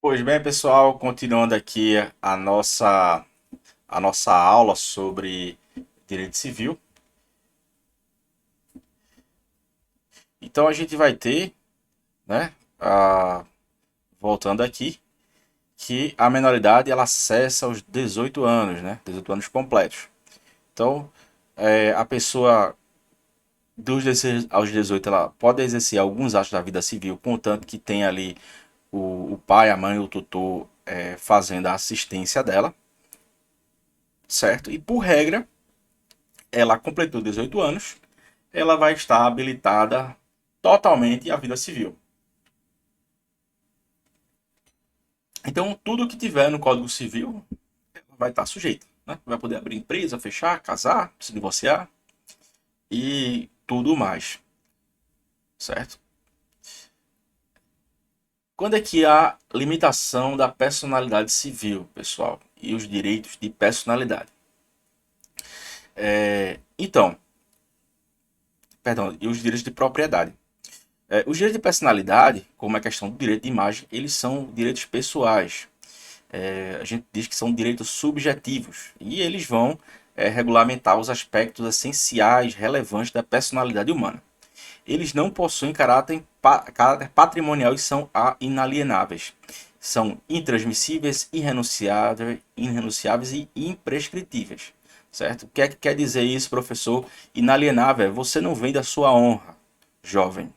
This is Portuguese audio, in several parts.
Pois bem, pessoal, continuando aqui a nossa aula sobre direito civil. Então a gente vai ter, né, voltando aqui, que a menoridade ela cessa aos 18 anos, né, 18 anos completos. Então, a pessoa dos 16 aos 18 ela pode exercer alguns atos da vida civil, contanto que tenha ali o pai, a mãe, o tutor fazendo a assistência dela, certo? E por regra, ela completou 18 anos, ela vai estar habilitada totalmente à vida civil. Então, tudo que tiver no Código Civil vai estar sujeito. Né? Vai poder abrir empresa, fechar, casar, se divorciar e tudo mais, certo? Quando é que há limitação da personalidade civil, pessoal, e os direitos de personalidade? Então, perdão, e os direitos de propriedade. Os direitos de personalidade, como a questão do direito de imagem, eles são direitos pessoais. A gente diz que são direitos subjetivos e eles vão regulamentar os aspectos essenciais, relevantes da personalidade humana. Eles não possuem caráter patrimonial e são inalienáveis. São intransmissíveis, irrenunciáveis e imprescritíveis. Certo? O que é que quer dizer isso, professor? Inalienável, você não vende a sua honra, jovem.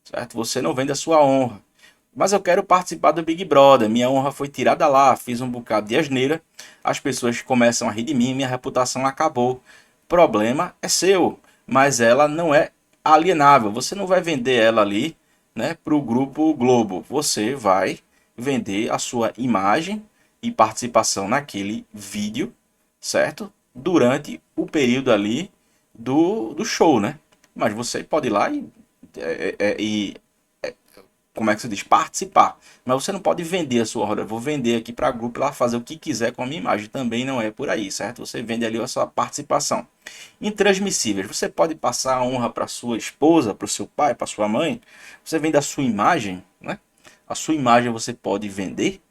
Certo? Você não vende a sua honra. Mas eu quero participar do Big Brother. Minha honra foi tirada lá, fiz um bocado de asneira. As pessoas começam a rir de mim, minha reputação acabou. Problema é seu, mas ela não é alienável. Você não vai vender ela ali, né, para o grupo Globo. Você vai vender a sua imagem e participação naquele vídeo, certo? Durante o período ali do show, né? Mas você pode ir lá e como é que se diz, participar. Mas você não pode vender a sua roda. Eu vou vender aqui para a grupo lá fazer o que quiser com a minha imagem. Também não é por aí, certo? Você vende ali a sua participação. Intransmissíveis. Você pode passar a honra para sua esposa, para o seu pai, para sua mãe. Você vende a sua imagem, né? A sua imagem você pode vender.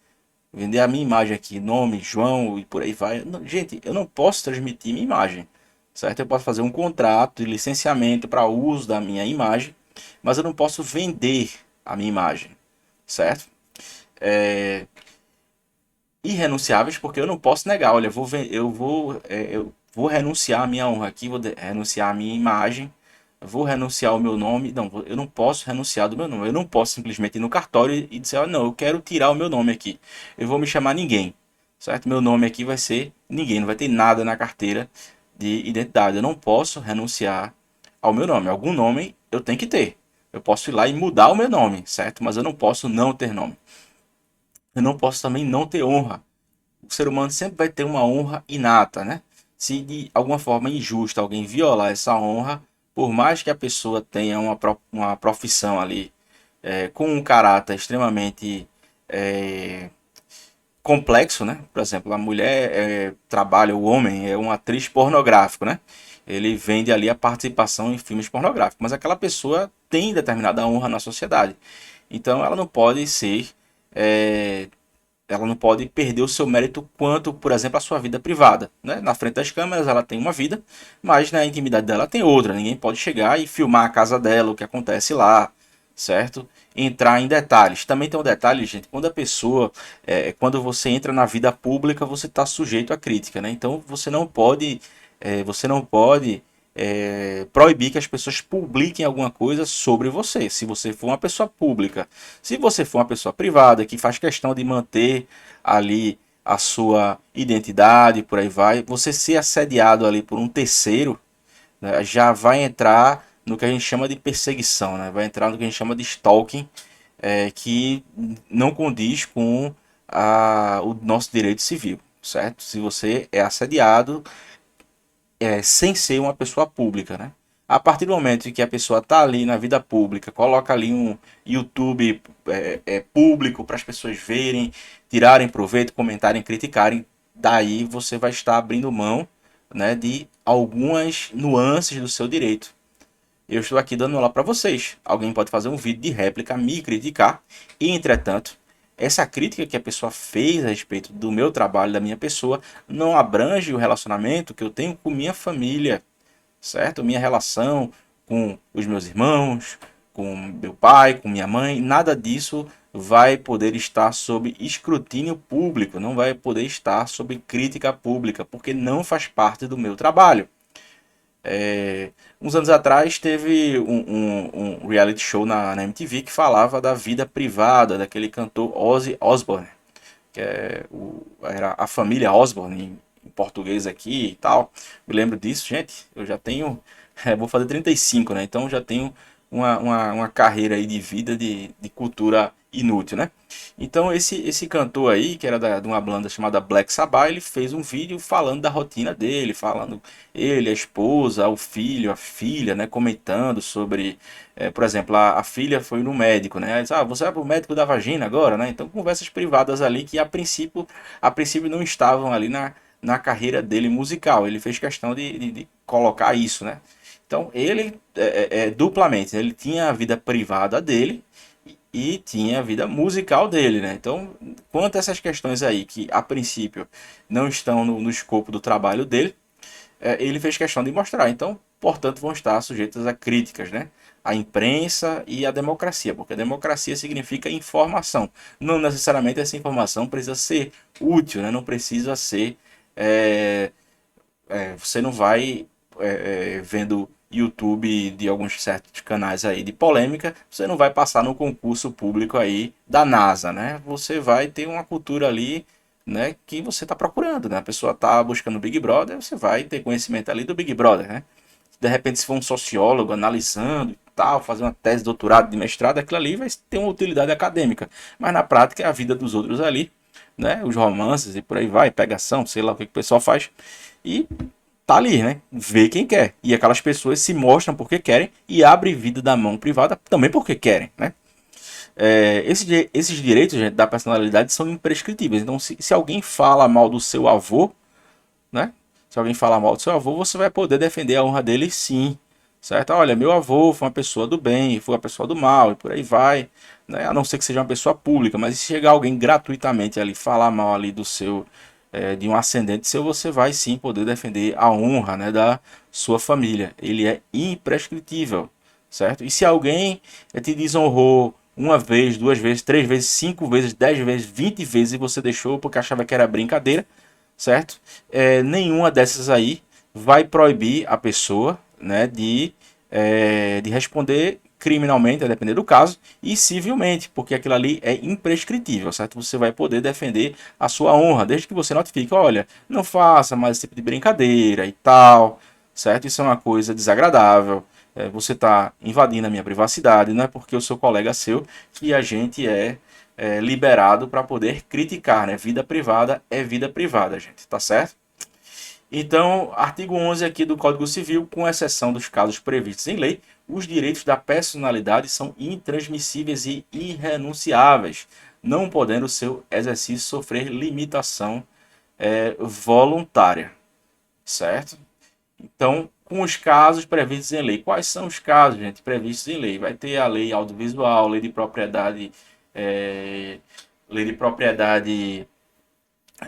Vender a minha imagem aqui, nome, João e por aí vai. Não, gente, eu não posso transmitir minha imagem, certo? Eu posso fazer um contrato de licenciamento para uso da minha imagem, mas eu não posso vender a minha imagem, certo? É, Irrenunciáveis, porque eu não posso negar, olha, eu vou renunciar à minha honra aqui, renunciar à minha imagem, vou renunciar ao meu nome. Não, eu não posso renunciar do meu nome. Eu não posso simplesmente ir no cartório e dizer, não, eu quero tirar o meu nome aqui. Eu vou me chamar ninguém, certo? Meu nome aqui vai ser ninguém, não vai ter nada na carteira de identidade. Eu não posso renunciar ao meu nome. Algum nome eu tenho que ter. Eu posso ir lá e mudar o meu nome, certo? Mas eu não posso não ter nome. Eu não posso também não ter honra. O ser humano sempre vai ter uma honra inata, né? Se de alguma forma injusta alguém violar essa honra, por mais que a pessoa tenha uma profissão ali com um caráter extremamente é, complexo, né? Por exemplo, a mulher trabalha, o homem é uma atriz pornográfica, né? Ele vende ali a participação em filmes pornográficos, mas aquela pessoa tem determinada honra na sociedade. Então ela não pode ser é, ela não pode perder o seu mérito quanto, por exemplo, a sua vida privada. Né? Na frente das câmeras ela tem uma vida, mas na intimidade dela tem outra. Ninguém pode chegar e filmar a casa dela, o que acontece lá, certo? Entrar em detalhes. Também tem um detalhe, gente, quando a pessoa, quando você entra na vida pública, você está sujeito à crítica, né? Então você não pode proibir que as pessoas publiquem alguma coisa sobre você, se você for uma pessoa pública. Se você for uma pessoa privada que faz questão de manter ali a sua identidade, por aí vai, você ser assediado ali por um terceiro, né, já vai entrar no que a gente chama de perseguição, né? Vai entrar no que a gente chama de stalking, que não condiz com o nosso direito civil, certo? Se você é assediado sem ser uma pessoa pública, né? A partir do momento em que a pessoa está ali na vida pública, coloca ali um YouTube público para as pessoas verem, tirarem proveito, comentarem, criticarem, daí você vai estar abrindo mão, né, de algumas nuances do seu direito. Eu estou aqui dando aula para vocês. Alguém pode fazer um vídeo de réplica, me criticar, e entretanto, essa crítica que a pessoa fez a respeito do meu trabalho, da minha pessoa, não abrange o relacionamento que eu tenho com minha família, certo? Minha relação com os meus irmãos, com meu pai, com minha mãe, nada disso vai poder estar sob escrutínio público, não vai poder estar sob crítica pública, porque não faz parte do meu trabalho. Uns anos atrás teve um reality show na MTV que falava da vida privada daquele cantor Ozzy Osbourne, que era a família Osbourne em português aqui e tal. Me lembro disso, gente. Eu já tenho, vou fazer 35, né? Então já tenho uma carreira aí de vida de cultura inútil, né? Então esse cantor aí, que era de uma banda chamada Black Sabbath, ele fez um vídeo falando da rotina dele, falando ele, a esposa, o filho, a filha, né? Comentando sobre, por exemplo, a filha foi no médico, né? Ela disse, você vai pro médico da vagina agora, né? Então conversas privadas ali que a princípio não estavam ali na carreira dele musical. Ele fez questão de colocar isso, né? Então ele duplamente, ele tinha a vida privada dele e tinha a vida musical dele, né? Então, quanto a essas questões aí que a princípio não estão no escopo do trabalho dele, ele fez questão de mostrar. Então, portanto, vão estar sujeitas a críticas, né? A imprensa e a democracia, porque a democracia significa informação. Não necessariamente essa informação precisa ser útil, né? Não precisa ser é, você não vai vendo YouTube de alguns certos canais aí de polêmica, você não vai passar no concurso público aí da NASA, né? Você vai ter uma cultura ali, né, que você está procurando, né? A pessoa está buscando Big Brother, você vai ter conhecimento ali do Big Brother, né? De repente, se for um sociólogo analisando e tal, fazer uma tese de doutorado, de mestrado, aquilo ali vai ter uma utilidade acadêmica. Mas na prática é a vida dos outros ali, né? Os romances e por aí vai, pegação, sei lá o que o pessoal faz. E tá ali, né? Vê quem quer. E aquelas pessoas se mostram porque querem e abrem vida da mão privada também porque querem, né? Esses direitos, gente, da personalidade são imprescritíveis. Então, se alguém fala mal do seu avô, né? Se alguém falar mal do seu avô, você vai poder defender a honra dele sim, certo? Olha, meu avô foi uma pessoa do bem, foi uma pessoa do mal e por aí vai, né? A não ser que seja uma pessoa pública, mas se chegar alguém gratuitamente ali falar mal ali do seu de um ascendente seu, você vai sim poder defender a honra, né, da sua família. Ele é imprescritível, certo? E se alguém te desonrou uma vez, duas vezes, três vezes, cinco vezes, 10 vezes, 20 vezes e você deixou porque achava que era brincadeira, certo? Nenhuma dessas aí vai proibir a pessoa, né, de responder criminalmente, a depender do caso, e civilmente, porque aquilo ali é imprescritível, certo? Você vai poder defender a sua honra, desde que você notifique, olha, não faça mais esse tipo de brincadeira e tal, certo? Isso é uma coisa desagradável, você está invadindo a minha privacidade, não é porque eu sou colega seu que a gente liberado para poder criticar, né? Vida privada é vida privada, gente, tá certo? Então, artigo 11 aqui do Código Civil, com exceção dos casos previstos em lei, os direitos da personalidade são intransmissíveis e irrenunciáveis, não podendo o seu exercício sofrer limitação voluntária, certo? Então, com os casos previstos em lei. Quais são os casos, gente, previstos em lei? Vai ter a lei audiovisual, é, lei de propriedade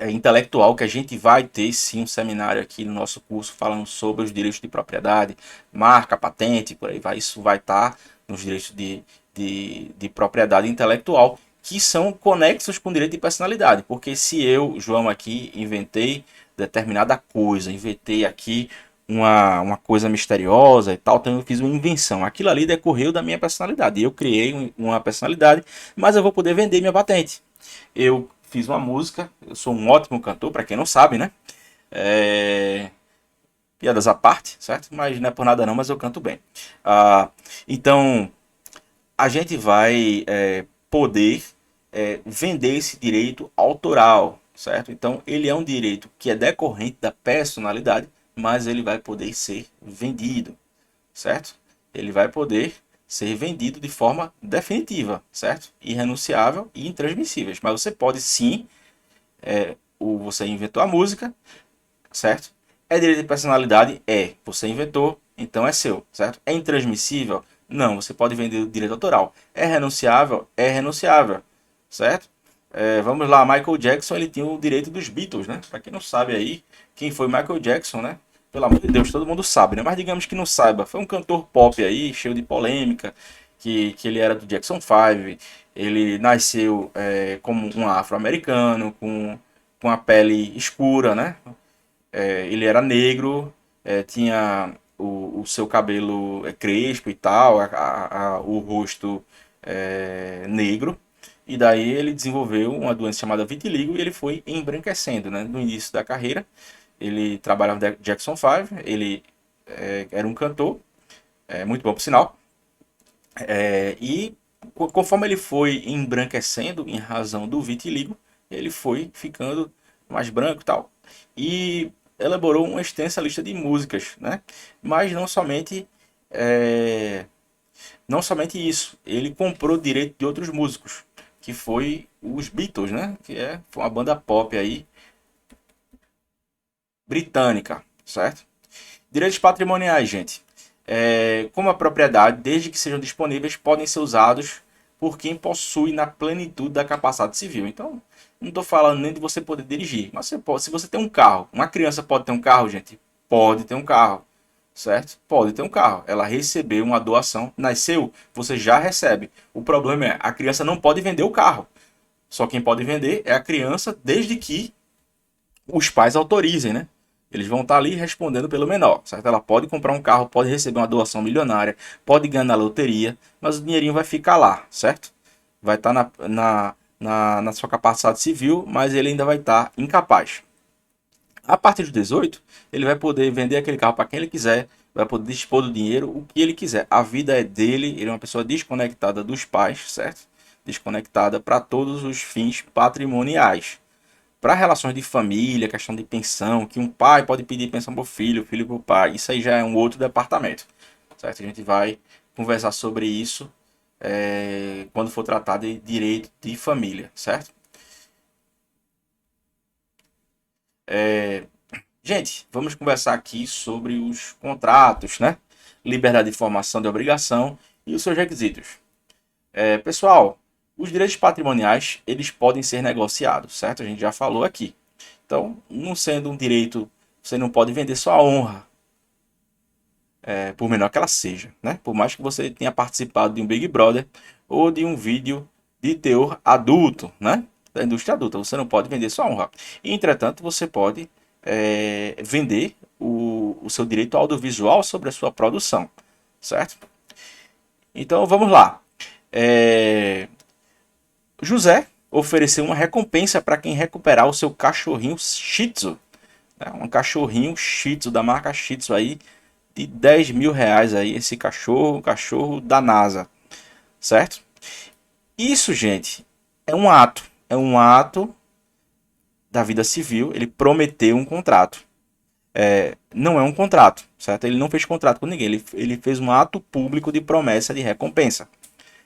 intelectual, que a gente vai ter sim um seminário aqui no nosso curso falando sobre os direitos de propriedade, marca, patente, por aí vai. Isso vai estar nos direitos de propriedade intelectual, que são conexos com o direito de personalidade. Porque se eu, João, aqui inventei determinada coisa, inventei aqui uma coisa misteriosa e tal, então eu fiz uma invenção. Aquilo ali decorreu da minha personalidade. Eu criei uma personalidade, mas eu vou poder vender minha patente. Eu fiz uma música, eu sou um ótimo cantor, para quem não sabe, né? É... Piadas à parte, certo? Mas não é por nada não, mas eu canto bem. Então, a gente vai poder vender esse direito autoral, certo? Então, ele é um direito que é decorrente da personalidade, mas ele vai poder ser vendido, certo? Ele vai poder ser vendido de forma definitiva, certo? Irrenunciável e intransmissível. Mas você pode sim, você inventou a música, certo? É direito de personalidade? É. Você inventou, então é seu, certo? É intransmissível? Não, você pode vender o direito autoral. É renunciável? É renunciável, certo? Vamos lá, Michael Jackson, ele tinha o direito dos Beatles, né? Pra quem não sabe aí, quem foi Michael Jackson, né? Pelo amor de Deus, todo mundo sabe, né? Mas digamos que não saiba, foi um cantor pop aí, cheio de polêmica, que ele era do Jackson 5, ele nasceu como um afro-americano, com a pele escura, né? Ele era negro, tinha o seu cabelo crespo e tal, o rosto negro. E daí ele desenvolveu uma doença chamada vitiligo e ele foi embranquecendo, né? No início da carreira, ele trabalhava no Jackson 5, ele era um cantor, muito bom por sinal. Conforme ele foi embranquecendo em razão do vitiligo, ele foi ficando mais branco e tal. E elaborou uma extensa lista de músicas, né? Mas é, não somente isso, ele comprou direito de outros músicos, que foi os Beatles, né? Foi uma banda pop aí britânica, certo? Direitos patrimoniais, gente. Como a propriedade, desde que sejam disponíveis, podem ser usados por quem possui na plenitude da capacidade civil. Então, não estou falando nem de você poder dirigir, mas você pode, se você tem um carro, uma criança pode ter um carro, gente? Pode ter um carro, certo? Pode ter um carro. Ela recebeu uma doação, nasceu, você já recebe. O problema é, a criança não pode vender o carro. Só quem pode vender é a criança, desde que os pais autorizem, né? Eles vão estar ali respondendo pelo menor, certo? Ela pode comprar um carro, pode receber uma doação milionária, pode ganhar na loteria, mas o dinheirinho vai ficar lá, certo? Vai estar na sua capacidade civil, mas ele ainda vai estar incapaz. A partir dos 18, ele vai poder vender aquele carro para quem ele quiser, vai poder dispor do dinheiro o que ele quiser. A vida é dele, ele é uma pessoa desconectada dos pais, certo? Desconectada para todos os fins patrimoniais. Para relações de família, questão de pensão, que um pai pode pedir pensão para o filho para o pai, isso aí já é um outro departamento, certo? A gente vai conversar sobre isso quando for tratar de direito de família, certo? Gente, vamos conversar aqui sobre os contratos, né? Liberdade de informação de obrigação e os seus requisitos. Pessoal, os direitos patrimoniais, eles podem ser negociados, certo? A gente já falou aqui. Então, não sendo um direito, você não pode vender sua honra, por menor que ela seja, né? Por mais que você tenha participado de um Big Brother ou de um vídeo de teor adulto, né? Da indústria adulta, você não pode vender sua honra. Entretanto, você pode vender o seu direito audiovisual sobre a sua produção, certo? Então, vamos lá. É, José ofereceu uma recompensa para quem recuperar o seu cachorrinho Shih Tzu, né? Um cachorrinho Shih Tzu da marca Shih Tzu aí de 10 mil reais aí esse cachorro, um cachorro da NASA, certo? Isso, gente, é um ato da vida civil. Ele prometeu um contrato, não é um contrato, certo? Ele não fez contrato com ninguém, ele fez um ato público de promessa de recompensa.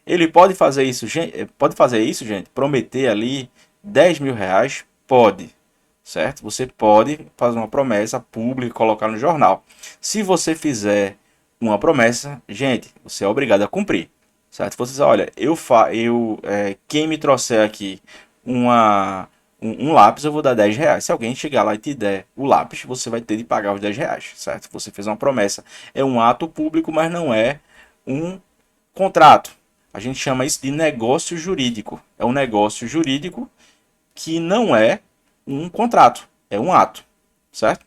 Ele pode fazer isso, gente, prometer ali 10 mil reais? Pode, certo? Você pode fazer uma promessa pública e colocar no jornal. Se você fizer uma promessa, gente, você é obrigado a cumprir, certo? Você diz, olha, quem me trouxer aqui um lápis, eu vou dar 10 reais. Se alguém chegar lá e te der o lápis, você vai ter de pagar os 10 reais, certo? Você fez uma promessa. É um ato público, mas não é um contrato. A gente chama isso de negócio jurídico. É um negócio jurídico que não é um contrato, é um ato, certo?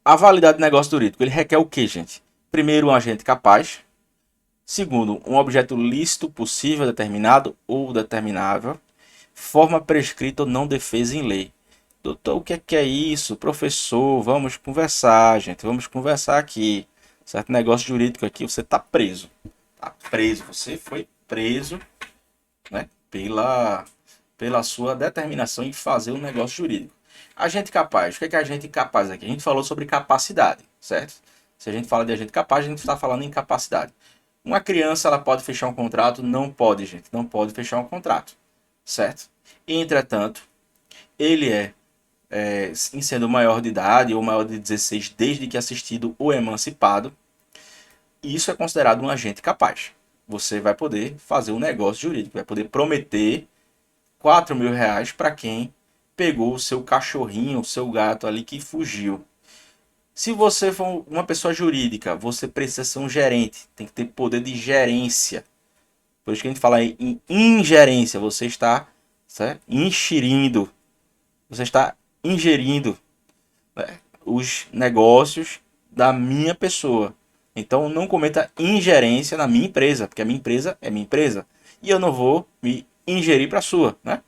A validade do negócio jurídico, ele requer o que, gente? Primeiro, um agente capaz. Segundo, um objeto lícito, possível, determinado ou determinável. Forma prescrita ou não defesa em lei. Doutor, o que é isso? Professor, vamos conversar, gente. Vamos conversar aqui. Certo? Negócio jurídico aqui, você está preso. Está preso. Você foi preso, né? Pela sua determinação em fazer um negócio jurídico. Agente capaz. O que é agente capaz aqui? A gente falou sobre capacidade, certo? Se a gente fala de agente capaz, a gente está falando em capacidade. Uma criança, ela pode fechar um contrato? Não pode, gente. Não pode fechar um contrato, certo? Entretanto, ele em sendo maior de idade ou maior de 16 desde que assistido ou emancipado, isso é considerado um agente capaz. Você vai poder fazer um negócio jurídico, vai poder prometer R$ 4.000 para quem pegou o seu cachorrinho, o seu gato ali que fugiu. Se você for uma pessoa jurídica, você precisa ser um gerente, tem que ter poder de gerência. Por isso que a gente fala em ingerência, você está, certo? Enxerindo, você está ingerindo, né, os negócios da minha pessoa. Então não cometa ingerência na minha empresa, porque a minha empresa é minha empresa. E eu não vou me ingerir para a sua, né?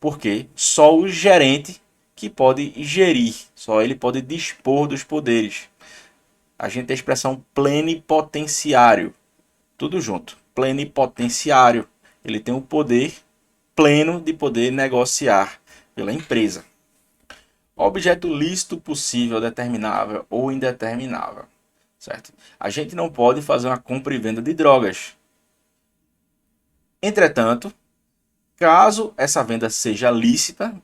Porque só o gerente que pode gerir, só ele pode dispor dos poderes. A gente tem a expressão plenipotenciário, tudo junto. Plenipotenciário, ele tem o poder pleno de poder negociar pela empresa. Objeto lícito possível, determinável ou indeterminável, certo? A gente não pode fazer uma compra e venda de drogas. Entretanto, caso essa venda seja lícita,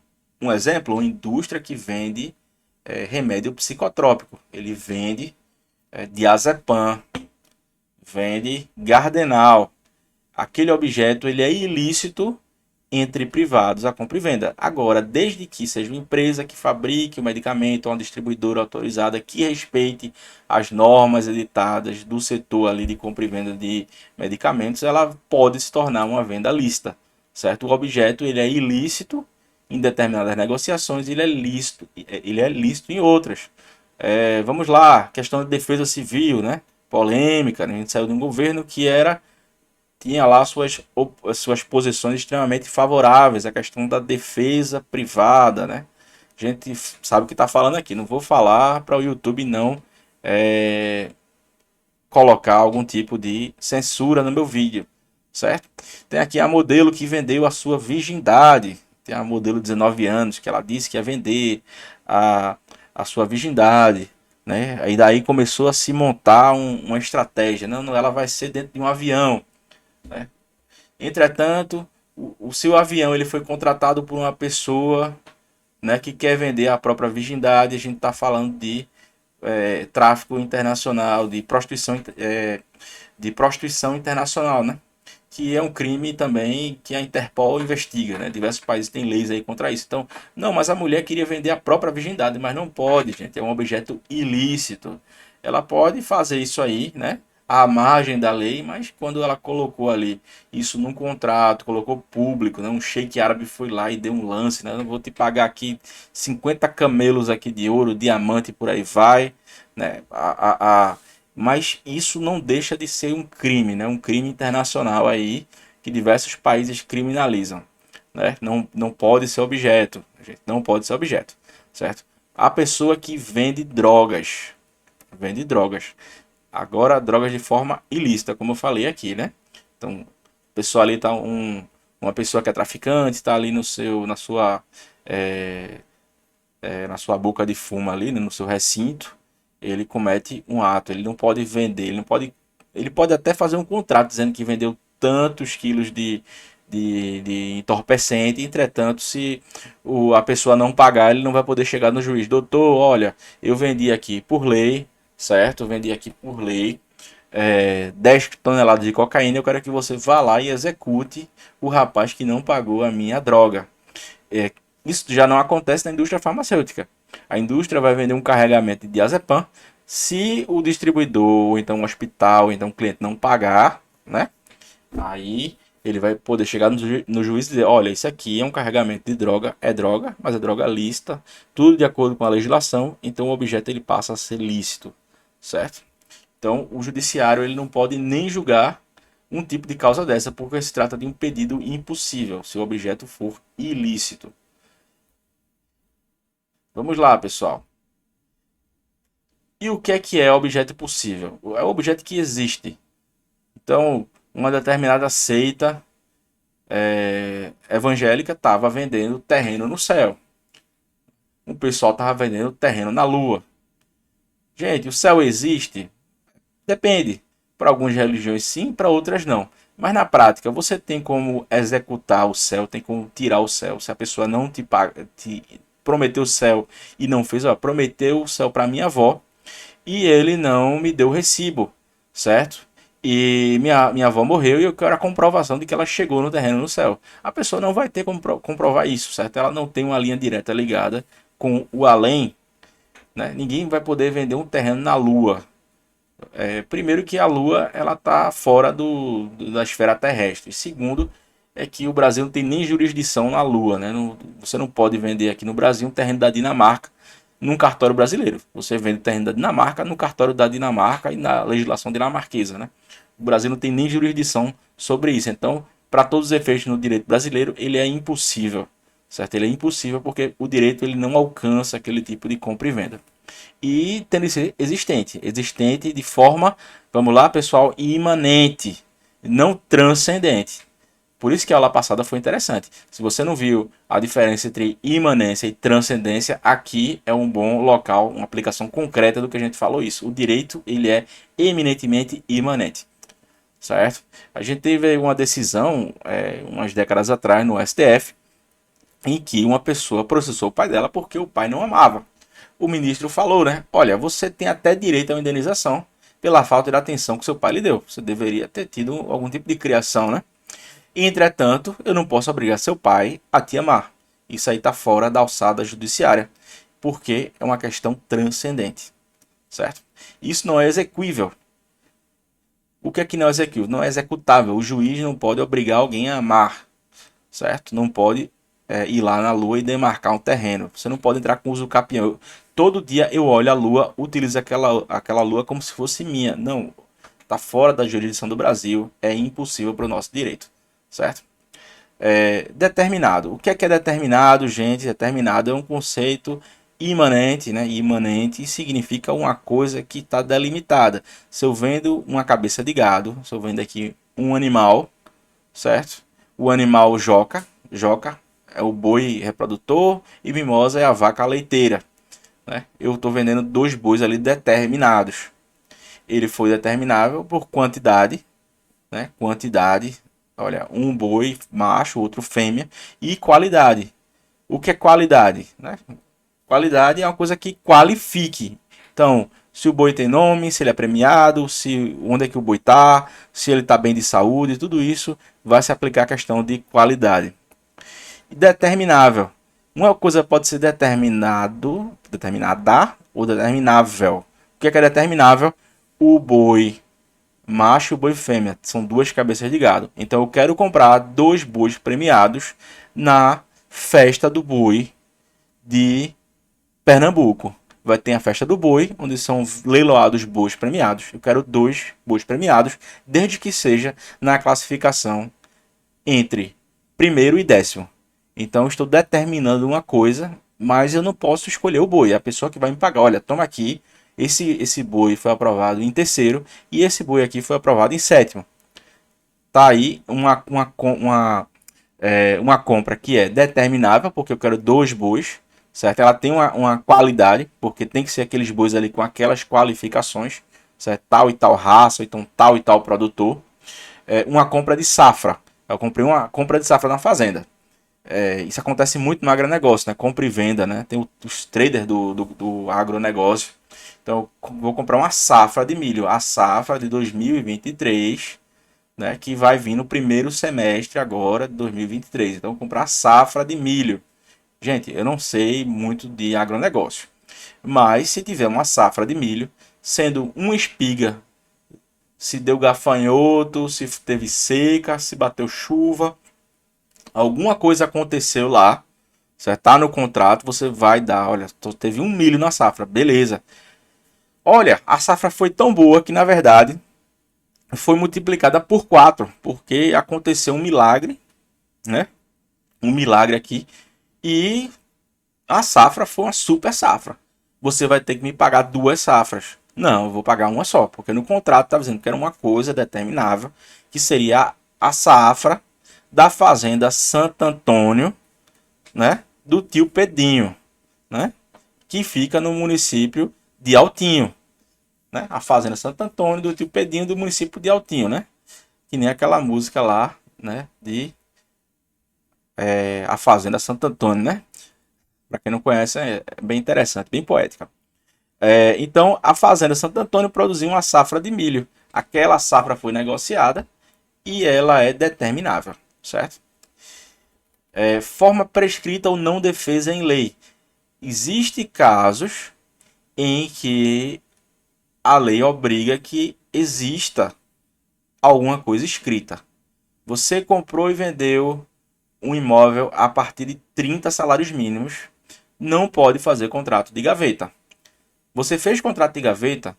um exemplo, uma indústria que vende remédio psicotrópico, ele vende diazepam, vende Gardenal. Aquele objeto ele é ilícito entre privados, a compra e venda. Agora, desde que seja uma empresa que fabrique o medicamento, uma distribuidora autorizada que respeite as normas editadas do setor ali de compra e venda de medicamentos, ela pode se tornar uma venda lícita, certo? O objeto ele é ilícito em determinadas negociações, ele é lícito em outras. Vamos lá, questão de defesa civil, né? Polêmica, né? A gente saiu de um governo que tinha lá suas posições extremamente favoráveis, a questão da defesa privada, né? A gente sabe o que está falando aqui, não vou falar para o YouTube não colocar algum tipo de censura no meu vídeo, certo? Tem aqui a modelo que vendeu a sua virgindade, tem a modelo 19 anos, que ela disse que ia vender a, a sua virgindade, né? Aí daí começou a se montar uma estratégia, não, ela vai ser dentro de um avião, né? Entretanto, o seu avião ele foi contratado por uma pessoa, né, que quer vender a própria virgindade. A gente está falando de tráfico internacional, de prostituição internacional, né? Que é um crime também que a Interpol investiga, né? Diversos países têm leis aí contra isso. Então, não, mas a mulher queria vender a própria virgindade, mas não pode, gente. É um objeto ilícito. Ela pode fazer isso aí, né? À margem da lei, mas quando ela colocou ali isso num contrato, colocou público, né? Um sheik árabe foi lá e deu um lance, né? Eu vou te pagar aqui 50 camelos aqui de ouro, diamante, por aí vai, né? Mas isso não deixa de ser um crime, né? Um crime internacional aí que diversos países criminalizam, né? Não pode ser objeto, gente, não pode ser objeto, certo? A pessoa que vende drogas. Agora, drogas de forma ilícita, como eu falei aqui, né? Então, a pessoa ali tá uma pessoa que é traficante, está ali é, na sua boca de fumo ali, né, no seu recinto, ele comete um ato, ele não pode vender, ele pode até fazer um contrato dizendo que vendeu tantos quilos de entorpecente, entretanto, se a pessoa não pagar, ele não vai poder chegar no juiz. Doutor, olha, eu vendi aqui por lei, certo? Eu vendi aqui por lei 10 toneladas de cocaína, eu quero que você vá lá e execute o rapaz que não pagou a minha droga. É, isso já não acontece na indústria farmacêutica. A indústria vai vender um carregamento de diazepam. Se o distribuidor, ou então o hospital, ou então o cliente não pagar, né? Aí ele vai poder chegar no juiz e dizer: olha, isso aqui é um carregamento de droga, mas é droga lícita, tudo de acordo com a legislação, então o objeto ele passa a ser lícito, certo? Então o judiciário ele não pode nem julgar um tipo de causa dessa, porque se trata de um pedido impossível, se o objeto for ilícito. Vamos lá, pessoal. E o que é objeto possível? É o objeto que existe. Então, uma determinada seita evangélica estava vendendo terreno no céu. O pessoal estava vendendo terreno na lua. Gente, o céu existe? Depende. Para algumas religiões sim, para outras não. Mas na prática, você tem como executar o céu, tem como tirar o céu. Se a pessoa não te paga, te prometeu o céu e não fez, ó, prometeu o céu para minha avó, e ele não me deu o recibo, certo? E minha avó morreu e eu quero a comprovação de que ela chegou no terreno no céu. A pessoa não vai ter como comprovar isso, certo? Ela não tem uma linha direta ligada com o além, né? Ninguém vai poder vender um terreno na Lua. Primeiro que a Lua ela está fora da esfera terrestre. Segundo é que o Brasil não tem nem jurisdição na Lua, né? Você não pode vender aqui no Brasil um terreno da Dinamarca num cartório brasileiro. Você vende o terreno da Dinamarca no cartório da Dinamarca e na legislação dinamarquesa, né? O Brasil não tem nem jurisdição sobre isso. Então, para todos os efeitos no direito brasileiro, ele é impossível, certo? Ele é impossível porque o direito ele não alcança aquele tipo de compra e venda. E tendo que ser existente de forma, vamos lá, pessoal, imanente, não transcendente. Por isso que a aula passada foi interessante. Se você não viu a diferença entre imanência e transcendência, aqui é um bom local, uma aplicação concreta do que a gente falou isso. O direito, ele é eminentemente imanente, certo? A gente teve uma decisão, umas décadas atrás, no STF, em que uma pessoa processou o pai dela porque o pai não amava. O ministro falou, né? Olha, você tem até direito à indenização pela falta de atenção que seu pai lhe deu. Você deveria ter tido algum tipo de criação, né? Entretanto, eu não posso obrigar seu pai a te amar. Isso aí está fora da alçada judiciária, porque é uma questão transcendente, certo? Isso não é exequível. O que é que não é exequível? Não é executável. O juiz não pode obrigar alguém a amar, certo? Não pode ir lá na lua e demarcar um terreno. Você não pode entrar com uso capião. Todo dia eu olho a lua, utilizo aquela lua como se fosse minha. Não, está fora da jurisdição do Brasil, é impossível para o nosso direito, certo? Determinado. O que é determinado, gente? Determinado é um conceito imanente, né? Imanente significa uma coisa que está delimitada. Se eu vendo uma cabeça de gado, se eu vendo aqui um animal, certo? O animal joca é o boi reprodutor e mimosa é a vaca leiteira, né? Eu estou vendendo dois bois ali determinados. Ele foi determinável por quantidade, né? Quantidade, olha, um boi macho, outro fêmea, e qualidade. O que é qualidade, né? Qualidade é uma coisa que qualifique. Então, se o boi tem nome, se ele é premiado, se onde é que o boi está, se ele está bem de saúde, tudo isso vai se aplicar à questão de qualidade. Determinável. Uma coisa pode ser determinada ou determinável. O que é determinável? O boi macho e o boi fêmea. São duas cabeças de gado. Então eu quero comprar dois bois premiados na festa do boi de Pernambuco. Vai ter a festa do boi, onde são leiloados bois premiados. Eu quero dois bois premiados, desde que seja na classificação entre primeiro e décimo. Então, eu estou determinando uma coisa, mas eu não posso escolher o boi. É a pessoa que vai me pagar. Olha, toma aqui, esse boi foi aprovado em terceiro e esse boi aqui foi aprovado em sétimo. Tá aí uma compra que é determinável, porque eu quero dois bois, certo? Ela tem uma qualidade, porque tem que ser aqueles bois ali com aquelas qualificações, certo? Tal e tal raça, então tal e tal produtor. Uma compra de safra. Eu comprei uma compra de safra na fazenda. Isso acontece muito no agronegócio, né? Compra e venda, né? Tem os traders do agronegócio. Então, eu vou comprar uma safra de milho. A safra de 2023, né? Que vai vir no primeiro semestre agora de 2023. Então, eu vou comprar a safra de milho. Gente, eu não sei muito de agronegócio. Mas, se tiver uma safra de milho, sendo uma espiga, se deu gafanhoto, se teve seca, se bateu chuva, alguma coisa aconteceu lá, certo? Tá no contrato, você vai dar, olha, teve um milho na safra, beleza. Olha, a safra foi tão boa que na verdade foi multiplicada por 4, porque aconteceu um milagre, né? Um milagre aqui e a safra foi uma super safra. Você vai ter que me pagar duas safras. Não, eu vou pagar uma só, porque no contrato está dizendo que era uma coisa determinável, que seria a safra da fazenda Santo Antônio, né, do tio Pedinho, né, que fica no município de Altinho, né, a fazenda Santo Antônio do tio Pedinho do município de Altinho, né, que nem aquela música lá, né, de a fazenda Santo Antônio, né, para quem não conhece é bem interessante, bem poética. Então a fazenda Santo Antônio produziu uma safra de milho. Aquela safra foi negociada e ela é determinável, certo? Forma prescrita ou não defesa em lei. Existem casos em que a lei obriga que exista alguma coisa escrita. Você comprou e vendeu um imóvel a partir de 30 salários mínimos, não pode fazer contrato de gaveta. Você fez contrato de gaveta,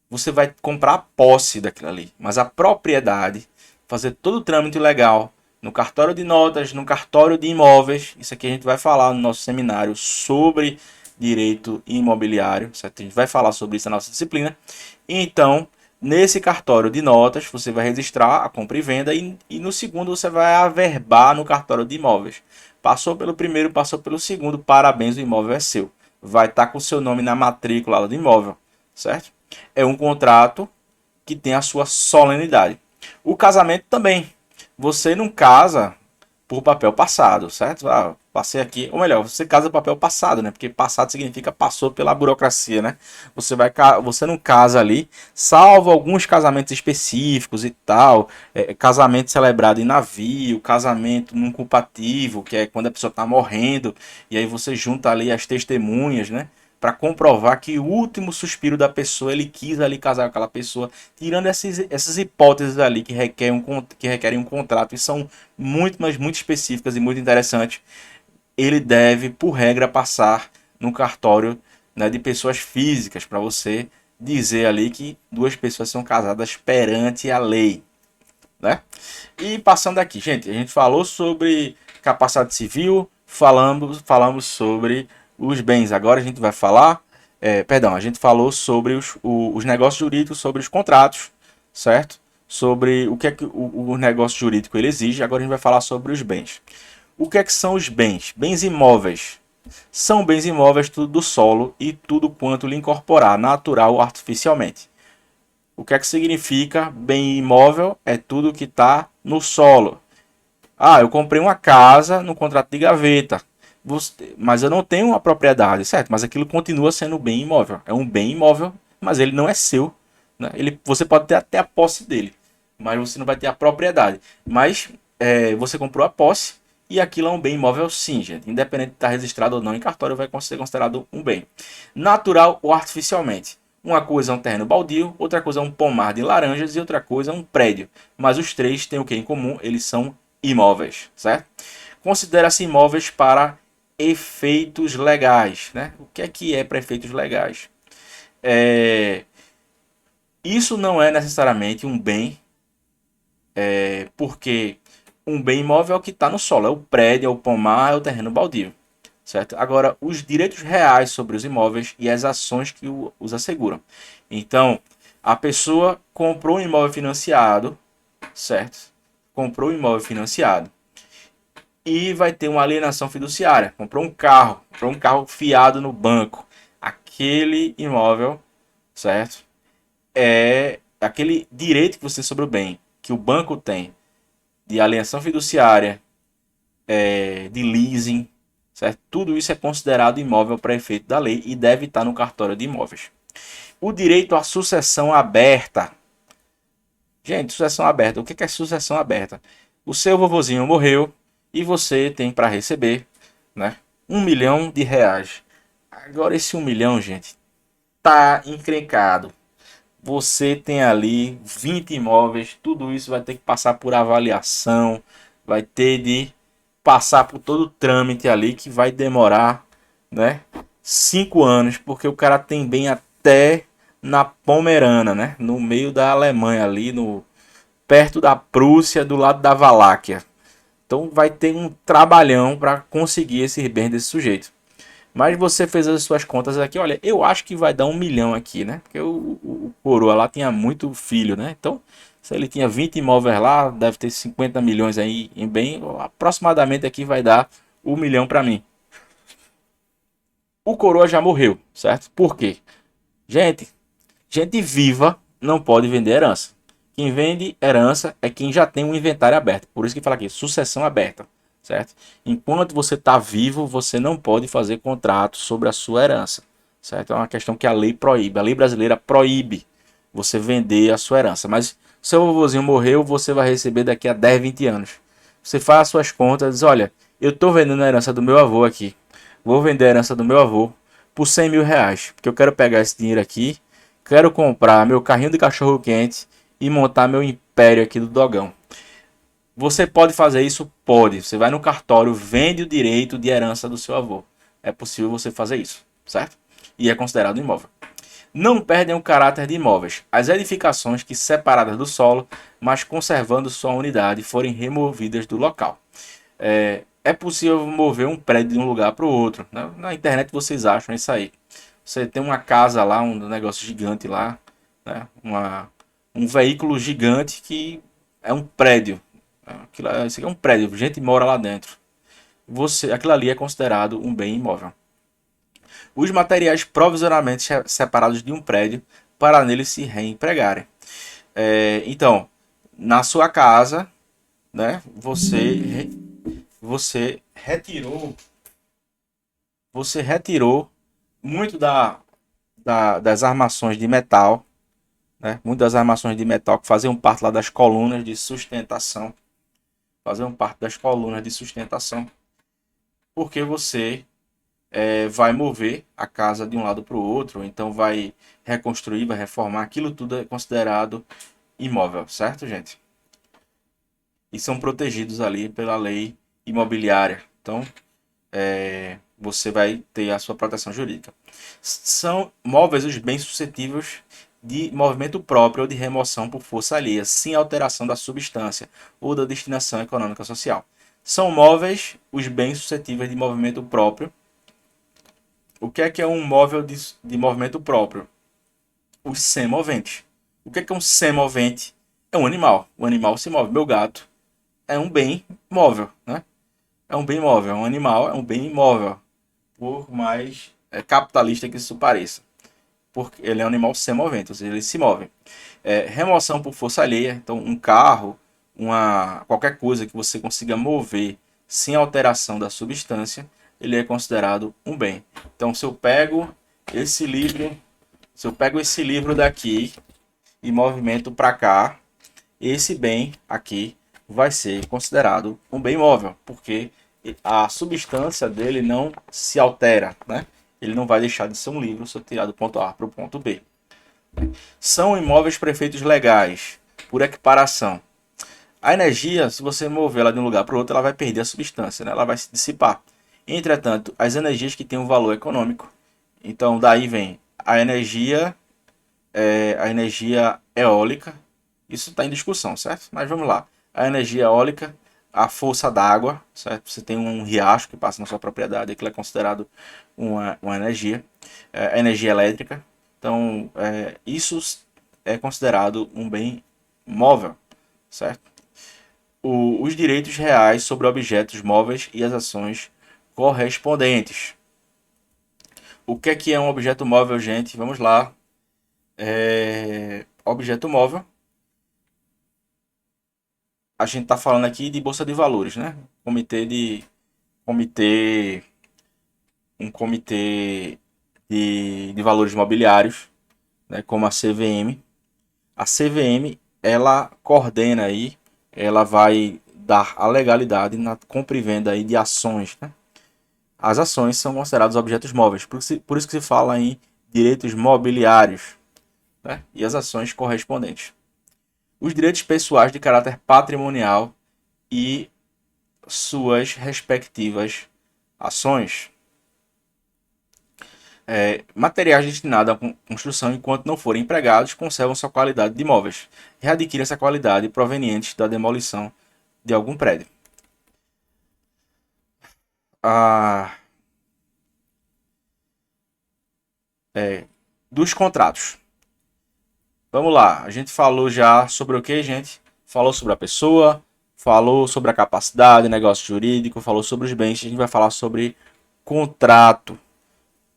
você vai comprar a posse daquilo ali, mas a propriedade, fazer todo o trâmite legal no cartório de notas, no cartório de imóveis. Isso aqui a gente vai falar no nosso seminário sobre direito imobiliário, certo? A gente vai falar sobre isso na nossa disciplina. Então, nesse cartório de notas, você vai registrar a compra e venda e no segundo você vai averbar no cartório de imóveis. Passou pelo primeiro, passou pelo segundo, parabéns, o imóvel é seu. Vai estar com o seu nome na matrícula do imóvel, certo? É um contrato que tem a sua solenidade. O casamento também. Você não casa por papel passado, certo? Ah, passei aqui, ou melhor, você casa por papel passado, né? Porque passado significa passou pela burocracia, né? Você não casa ali, salvo alguns casamentos específicos e tal, casamento celebrado em navio, casamento num culpativo, que é quando a pessoa está morrendo e aí você junta ali as testemunhas, né? Para comprovar que o último suspiro da pessoa ele quis ali casar com aquela pessoa, tirando essas hipóteses ali que requerem um contrato e são muito, mas muito específicas e muito interessantes. Ele deve, por regra, passar no cartório, né, de pessoas físicas para você dizer ali que duas pessoas são casadas perante a lei, né? E passando aqui, gente, a gente falou sobre capacidade civil, falamos sobre os bens. Agora a gente vai falar, perdão, a gente falou sobre os negócios jurídicos, sobre os contratos, certo? Sobre o que é que o negócio jurídico ele exige. Agora a gente vai falar sobre os bens. O que é que são os bens? Bens imóveis. São bens imóveis tudo do solo e tudo quanto lhe incorporar, natural ou artificialmente. O que é que significa bem imóvel? É tudo que está no solo. Ah, eu comprei uma casa no contrato de gaveta, mas eu não tenho uma propriedade, certo? Mas aquilo continua sendo bem imóvel. É um bem imóvel, mas ele não é seu, né? Você pode ter até a posse dele, mas você não vai ter a propriedade. Mas você comprou a posse e aquilo é um bem imóvel sim, gente. Independente de estar registrado ou não em cartório, vai ser considerado um bem. Natural ou artificialmente. Uma coisa é um terreno baldio, outra coisa é um pomar de laranjas e outra coisa é um prédio. Mas os três têm o que em comum? Eles são imóveis, certo? Considera-se imóveis para efeitos legais, né? O que é para efeitos legais? Isso não é necessariamente um bem, porque um bem imóvel é o que está no solo, é o prédio, é o pomar, é o terreno baldio, certo? Agora, os direitos reais sobre os imóveis e as ações que os asseguram. Então, a pessoa comprou um imóvel financiado, certo? Comprou um imóvel financiado e vai ter uma alienação fiduciária. Comprou um carro fiado no banco. Aquele imóvel, certo? É aquele direito que você sobre o bem, que o banco tem, de alienação fiduciária, de leasing, certo? Tudo isso é considerado imóvel para efeito da lei e deve estar no cartório de imóveis. O direito à sucessão aberta. Gente, sucessão aberta. O que é sucessão aberta? O seu vovozinho morreu e você tem para receber, né, R$ 1 milhão. Agora esse 1 milhão, gente, tá encrencado. Você tem ali 20 imóveis, tudo isso vai ter que passar por avaliação, vai ter de passar por todo o trâmite ali que vai demorar, né, 5 anos, porque o cara tem bem até na Pomerana, né, no meio da Alemanha ali, no perto da Prússia, do lado da Valáquia. Então vai ter um trabalhão para conseguir esse bem desse sujeito. Mas você fez as suas contas aqui, olha, eu acho que vai dar 1 milhão aqui, né? Porque o coroa lá tinha muito filho, né? Então, se ele tinha 20 imóveis lá, deve ter 50 milhões aí em bem, aproximadamente aqui vai dar 1 milhão para mim. O coroa já morreu, certo? Por quê? Gente, gente viva não pode vender herança. Quem vende herança é quem já tem um inventário aberto. Por isso que fala aqui, sucessão aberta, certo? Enquanto você está vivo, você não pode fazer contrato sobre a sua herança, certo? É uma questão que a lei proíbe. A lei brasileira proíbe, você vender a sua herança. Mas seu vovozinho morreu, você vai receber daqui a 10, 20 anos. Você faz as suas contas, diz, olha, eu estou vendendo a herança do meu avô aqui. Vou vender a herança do meu avô por 100 mil reais. Porque eu quero pegar esse dinheiro aqui, quero comprar meu carrinho de cachorro quente e montar meu império aqui do dogão. Você pode fazer isso? Pode. Você vai no cartório, vende o direito de herança do seu avô. É possível você fazer isso, certo? E é considerado imóvel. Não perdem o caráter de imóveis. As edificações que, separadas do solo, mas conservando sua unidade, forem removidas do local. É possível mover um prédio de um lugar para o outro, né? Na internet vocês acham isso aí. Você tem uma casa lá, um negócio gigante lá, né? Um veículo gigante que é um prédio. Isso aqui é um prédio, gente mora lá dentro. Aquilo ali é considerado um bem imóvel. Os materiais provisoriamente separados de um prédio para nele se reempregarem. Então, na sua casa, né, você retirou muito das armações de metal, né, muitas das armações de metal que faziam parte lá das colunas de sustentação, porque você vai mover a casa de um lado para o outro, então vai reconstruir, vai reformar, aquilo tudo é considerado imóvel, certo, gente? E são protegidos ali pela lei imobiliária. Então, você vai ter a sua proteção jurídica. São móveis os bens suscetíveis de movimento próprio ou de remoção por força alheia, sem alteração da substância ou da destinação econômica social. São móveis os bens suscetíveis de movimento próprio. O que é um móvel de movimento próprio? Os semoventes. O que é um semovente? É um animal. O animal se move. Meu gato é um bem móvel, né? É um bem móvel. Um animal é um bem imóvel. Por mais capitalista que isso pareça. Porque ele é um animal semovente, ou seja, ele se move. Remoção por força alheia. Então, um carro, qualquer coisa que você consiga mover sem alteração da substância, ele é considerado um bem. Então, se eu pego esse livro daqui e movimento para cá, esse bem aqui vai ser considerado um bem móvel, porque a substância dele não se altera, né? Ele não vai deixar de ser um livro se eu tirar do ponto A para o ponto B. São imóveis para efeitos legais, por equiparação. A energia, se você mover ela de um lugar para o outro, ela vai perder a substância, né? Ela vai se dissipar. Entretanto, as energias que têm um valor econômico, então daí vem a energia eólica, isso está em discussão, certo? Mas vamos lá. A energia eólica, a força d'água, certo? Você tem um riacho que passa na sua propriedade, aquilo é considerado uma energia. A energia elétrica. Então, isso é considerado um bem móvel, certo? Os direitos reais sobre objetos móveis e as ações correspondentes. O que é um objeto móvel, gente? Vamos lá. Objeto móvel. A gente está falando aqui de bolsa de valores, né? Comitê, um comitê de valores imobiliários, né? Como a CVM. A CVM, ela coordena aí, ela vai dar a legalidade na compra e venda aí de ações, né? As ações são consideradas objetos móveis, por isso que se fala em direitos mobiliários, né? E as ações correspondentes. Os direitos pessoais de caráter patrimonial e suas respectivas ações. Materiais destinados à construção, enquanto não forem empregados, conservam sua qualidade de imóveis. Readquirem essa qualidade provenientes da demolição de algum prédio. Ah, dos contratos. Vamos lá, a gente falou já sobre o que, gente? Falou sobre a pessoa, falou sobre a capacidade, negócio jurídico, falou sobre os bens. A gente vai falar sobre contrato.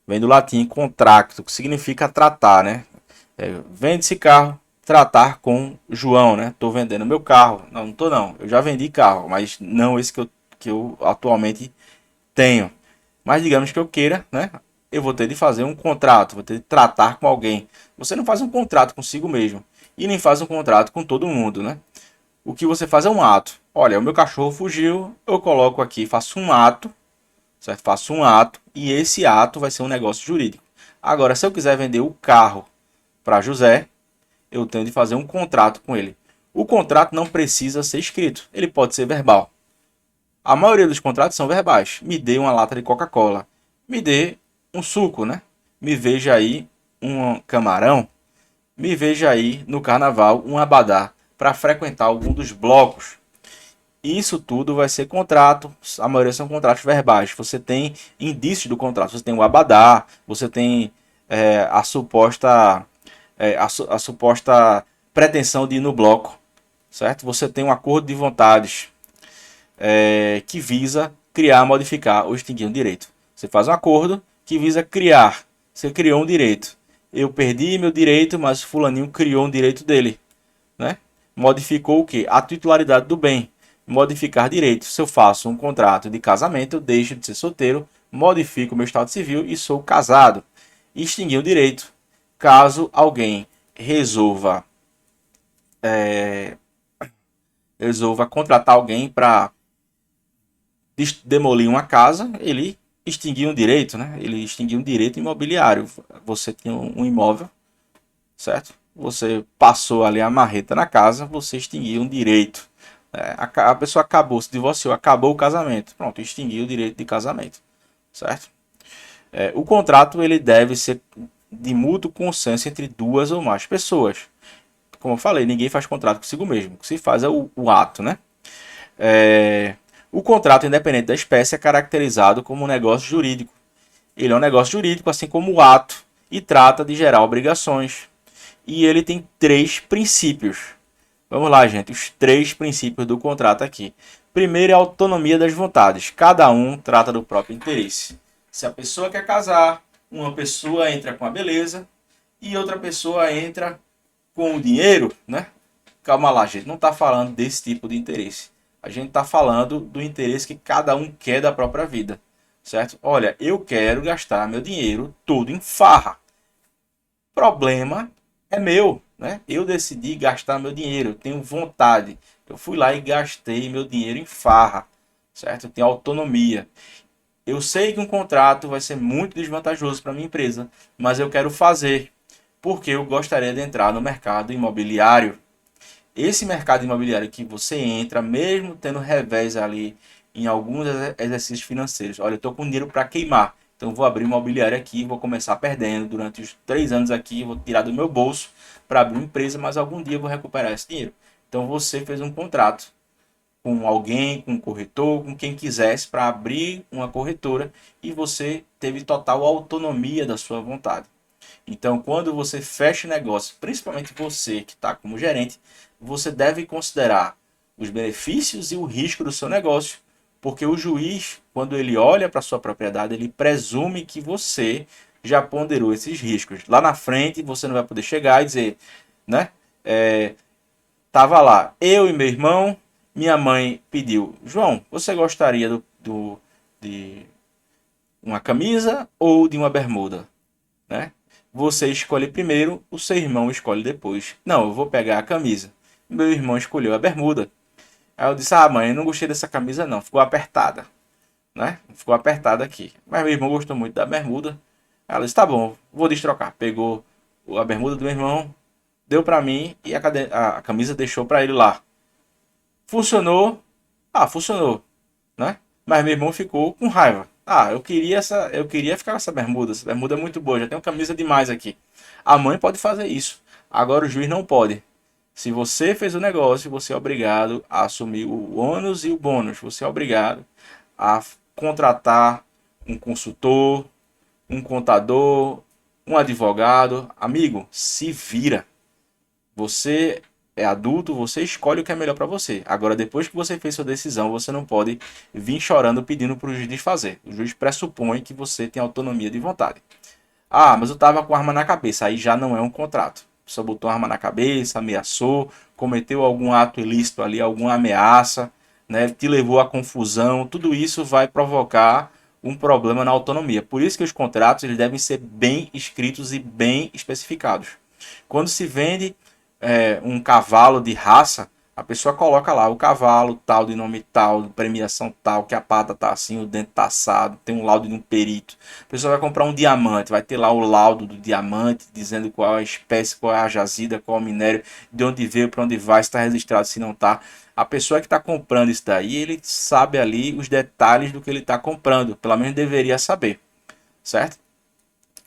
Vem do latim contracto, que significa tratar, né? Vende esse carro, tratar com João, né? Tô vendendo meu carro. Não, não tô não. Eu já vendi carro, mas não esse que eu atualmente tenho. Mas digamos que eu queira, né? eu vou ter de fazer um contrato, vou ter de tratar com alguém. Você não faz um contrato consigo mesmo e nem faz um contrato com todo mundo, né? O que você faz é um ato. Olha, o meu cachorro fugiu, eu coloco aqui, faço um ato, certo? Faço um ato e esse ato vai ser um negócio jurídico. Agora, se eu quiser vender o carro para José, eu tenho de fazer um contrato com ele. O contrato não precisa ser escrito, ele pode ser verbal. A maioria dos contratos são verbais. Me dê uma lata de Coca-Cola. Me dê um suco, né? Me veja aí um camarão. Me veja aí no carnaval um abadá para frequentar algum dos blocos. Isso tudo vai ser contrato. A maioria são contratos verbais. Você tem indícios do contrato. Você tem o abadá. Você tem a suposta a suposta pretensão de ir no bloco, certo? Você tem um acordo de vontades que visa criar, modificar ou extinguir um direito. Você faz um acordo que visa criar. Você criou um direito. Eu perdi meu direito, mas fulaninho criou um direito dele, né? Modificou o quê? A titularidade do bem. Modificar direitos. Se eu faço um contrato de casamento, eu deixo de ser solteiro, modifico o meu estado civil e sou casado. Extinguir o direito. Caso alguém resolva resolva contratar alguém para demolir uma casa, ele extinguiu um direito, né? Ele extinguiu um direito imobiliário. Você tinha um imóvel, certo? Você passou ali a marreta na casa, você extinguiu um direito. A pessoa acabou, se divorciou, acabou o casamento. Pronto, extinguiu o direito de casamento, certo? O contrato ele deve ser de mútuo consenso entre duas ou mais pessoas. Como eu falei, ninguém faz contrato consigo mesmo. O que se faz é o ato, né? É, o contrato, independente da espécie, é caracterizado como um negócio jurídico. Ele é um negócio jurídico, assim como o ato, e trata de gerar obrigações. E ele tem três princípios. Vamos lá, gente, os três princípios do contrato aqui. Primeiro é a autonomia das vontades. Cada um trata do próprio interesse. Se a pessoa quer casar, uma pessoa entra com a beleza e outra pessoa entra com o dinheiro, né? Calma lá, gente, não está falando desse tipo de interesse. A gente está falando do interesse que cada um quer da própria vida, certo? Olha, eu quero gastar meu dinheiro todo em farra. Problema é meu, né? Eu decidi gastar meu dinheiro, eu tenho vontade. Eu fui lá e gastei meu dinheiro em farra, certo? Eu tenho autonomia. Eu sei que um contrato vai ser muito desvantajoso para minha empresa, mas eu quero fazer porque eu gostaria de entrar no mercado imobiliário. Esse mercado imobiliário que você entra, mesmo tendo revés ali em alguns exercícios financeiros. Olha, eu estou com dinheiro para queimar, então vou abrir imobiliário aqui, vou começar perdendo durante os 3 anos aqui, vou tirar do meu bolso para abrir uma empresa, mas algum dia eu vou recuperar esse dinheiro. Então você fez um contrato com alguém, com um corretor, com quem quisesse para abrir uma corretora e você teve total autonomia da sua vontade. Então, quando você fecha o negócio, principalmente você que está como gerente, você deve considerar os benefícios e o risco do seu negócio, porque o juiz, quando ele olha para a sua propriedade, ele presume que você já ponderou esses riscos. Lá na frente, você não vai poder chegar e dizer, né? Tava lá, eu e meu irmão, minha mãe pediu, João, você gostaria de uma camisa ou de uma bermuda, né? Você escolhe primeiro, o seu irmão escolhe depois. Não, eu vou pegar a camisa. Meu irmão escolheu a bermuda. Aí eu disse, ah, mãe, eu não gostei dessa camisa não, ficou apertada, né? Ficou apertada aqui. Mas meu irmão gostou muito da bermuda. Ela disse, tá bom, vou destrocar. Pegou a bermuda do meu irmão, deu pra mim e a camisa deixou pra ele lá. Funcionou? Ah, funcionou, né? Mas meu irmão ficou com raiva. Ah, eu queria ficar com essa bermuda é muito boa, já tenho camisa demais aqui. A mãe pode fazer isso. Agora o juiz não pode. Se você fez o negócio, você é obrigado a assumir o ônus e o bônus. Você é obrigado a contratar um consultor, um contador, um advogado. Amigo, se vira. Você é adulto, você escolhe o que é melhor para você. Agora, depois que você fez sua decisão, você não pode vir chorando pedindo para o juiz desfazer. O juiz pressupõe que você tem autonomia de vontade. Ah, mas eu estava com arma na cabeça. Aí já não é um contrato. Você botou arma na cabeça, ameaçou, cometeu algum ato ilícito ali, alguma ameaça, né, te levou à confusão. Tudo isso vai provocar um problema na autonomia. Por isso que os contratos eles devem ser bem escritos e bem especificados. Quando se vende um cavalo de raça, a pessoa coloca lá o cavalo tal, de nome tal, de premiação tal, que a pata tá assim, o dente tá assado, tem um laudo de um perito. A pessoa vai comprar um diamante, vai ter lá o laudo do diamante, dizendo qual é a espécie, qual é a jazida, qual é o minério, de onde veio, para onde vai, se está registrado, se não está. A pessoa que está comprando isso daí, ele sabe ali os detalhes do que ele está comprando, pelo menos deveria saber, certo?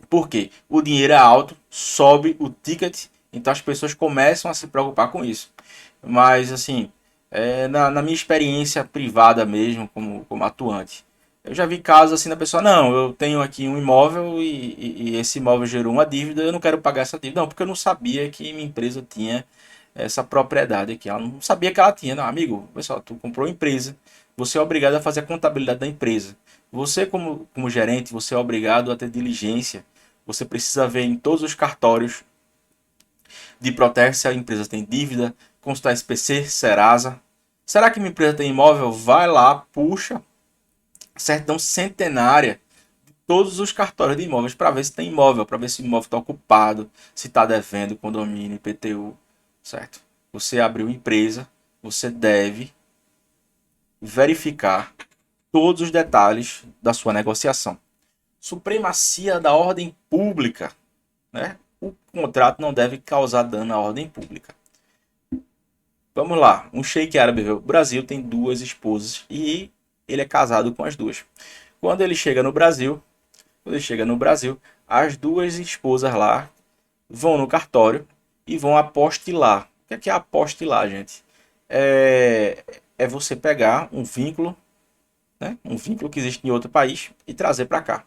Porque o dinheiro é alto, sobe o ticket, então as pessoas começam a se preocupar com isso. Mas, assim, na minha experiência privada mesmo, como atuante, eu já vi casos assim da pessoa, não, eu tenho aqui um imóvel e esse imóvel gerou uma dívida, eu não quero pagar essa dívida. Não, porque eu não sabia que minha empresa tinha essa propriedade aqui. Ela não sabia que ela tinha. Não, amigo, pessoal, tu comprou uma empresa, você é obrigado a fazer a contabilidade da empresa. Você, como gerente, você é obrigado a ter diligência. Você precisa ver em todos os cartórios de Protege se a empresa tem dívida, consultar SPC, Serasa. Será que minha empresa tem imóvel? Vai lá, puxa certidão centenária de todos os cartórios de imóveis para ver se tem imóvel, para ver se o imóvel está ocupado, se está devendo condomínio, IPTU, certo? Você abriu empresa, você deve verificar todos os detalhes da sua negociação. Supremacia da ordem pública, né? O contrato não deve causar dano à ordem pública. Vamos lá, um sheik árabe veio ao Brasil, tem duas esposas e ele é casado com as duas. Quando ele chega no Brasil, as duas esposas lá vão no cartório e vão apostilar. O que é apostilar, gente? É você pegar um vínculo, né? Um vínculo que existe em outro país e trazer para cá.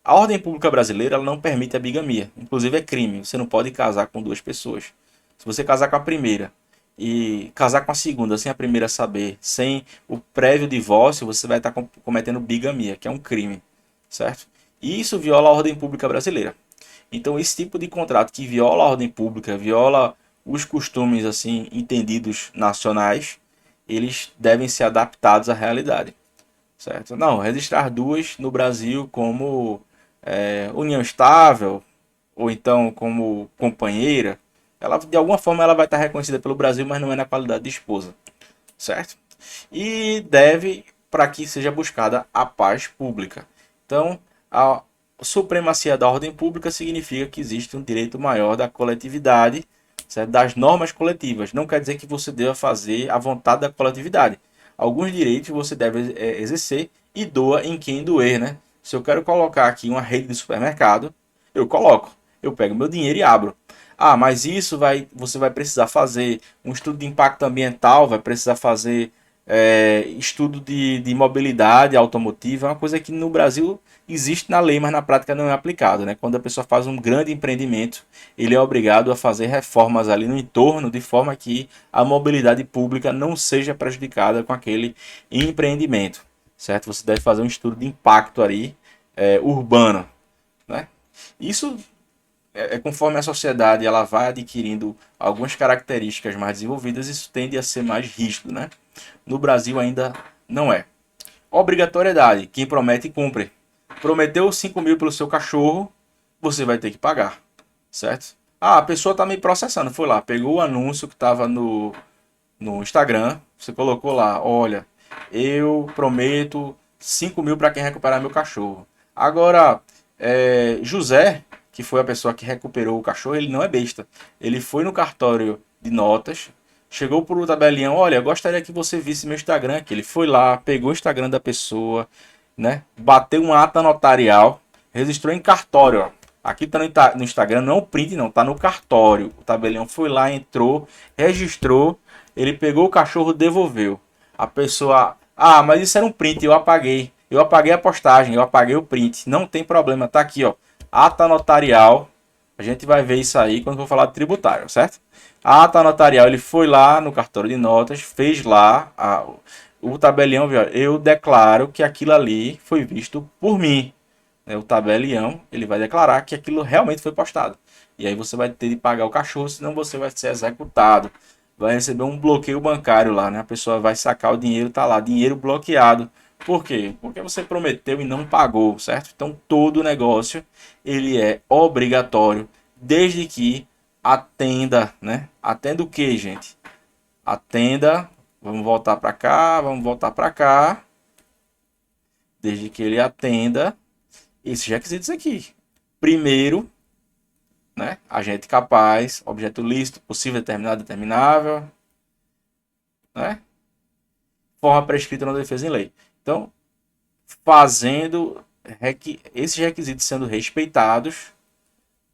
A ordem pública brasileira ela não permite a bigamia. Inclusive é crime. Você não pode casar com duas pessoas. Se você casar com a primeira e casar com a segunda sem a primeira saber, sem o prévio divórcio, você vai estar cometendo bigamia, que é um crime, certo? E isso viola a ordem pública brasileira. Então esse tipo de contrato que viola a ordem pública, viola os costumes assim entendidos nacionais, eles devem ser adaptados à realidade, certo? Não, registrar duas no Brasil como união estável ou então como companheira, ela de alguma forma ela vai estar reconhecida pelo Brasil, mas não é na qualidade de esposa, certo? E deve para que seja buscada a paz pública. Então, a supremacia da ordem pública significa que existe um direito maior da coletividade, certo? Das normas coletivas. Não quer dizer que você deva fazer a vontade da coletividade. Alguns direitos você deve exercer e doa em quem doer, né? Se eu quero colocar aqui uma rede de supermercado, eu coloco. Eu pego meu dinheiro e abro. Ah, mas você vai precisar fazer um estudo de impacto ambiental, vai precisar fazer estudo de mobilidade automotiva, é uma coisa que no Brasil existe na lei, mas na prática não é aplicado, né? Quando a pessoa faz um grande empreendimento, ele é obrigado a fazer reformas ali no entorno, de forma que a mobilidade pública não seja prejudicada com aquele empreendimento, certo? Você deve fazer um estudo de impacto ali, urbano, né? Isso conforme a sociedade ela vai adquirindo algumas características mais desenvolvidas, isso tende a ser mais rígido, né? No Brasil ainda não é. Obrigatoriedade, quem promete cumpre. Prometeu 5 mil pelo seu cachorro, você vai ter que pagar, certo? Ah, a pessoa está me processando, foi lá, pegou o anúncio que estava no Instagram, você colocou lá, olha, eu prometo 5 mil para quem recuperar meu cachorro. Agora, José, que foi a pessoa que recuperou o cachorro, ele não é besta. Ele foi no cartório de notas, chegou pro tabelião, olha, gostaria que você visse meu Instagram aqui. Ele foi lá, pegou o Instagram da pessoa, né? Bateu uma ata notarial, registrou em cartório, ó. Aqui tá no Instagram, não é o print não, tá no cartório. O tabelião foi lá, entrou, registrou, ele pegou o cachorro, devolveu. A pessoa, ah, mas isso era um print, eu apaguei. Eu apaguei a postagem, eu apaguei o print. Não tem problema, tá aqui, ó. Ata notarial. A gente vai ver isso aí quando for falar de tributário, certo? A ata notarial, ele foi lá no cartório de notas, fez lá o tabelião, viu? Eu declaro que aquilo ali foi visto por mim. O tabelião, ele vai declarar que aquilo realmente foi postado. E aí você vai ter de pagar o cachorro, senão você vai ser executado. Vai receber um bloqueio bancário lá, né? A pessoa vai sacar o dinheiro, tá lá, dinheiro bloqueado Por quê? Porque você prometeu e não pagou, certo? Então todo negócio ele é obrigatório, desde que atenda, né? Atenda o que, gente? Atenda, vamos voltar para cá, vamos voltar para cá, desde que ele atenda esses requisitos aqui. Primeiro, né? Agente capaz, objeto lícito, possível, determinado, determinável, né? Forma prescrita na defesa em lei. Então, fazendo esses requisitos sendo respeitados,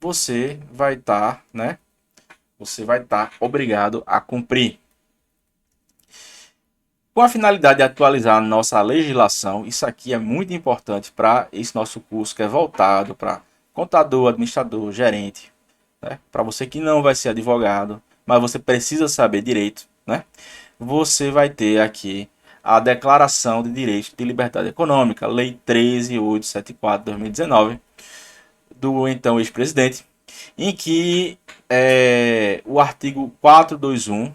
você vai estar, né? Você vai estar obrigado a cumprir. Com a finalidade de atualizar a nossa legislação, isso aqui é muito importante para esse nosso curso que é voltado para contador, administrador, gerente, né? Para você que não vai ser advogado, mas você precisa saber direito, né? Você vai ter aqui a Declaração de Direitos de Liberdade Econômica, Lei 13.874/2019, do então ex-presidente, em que o artigo 421,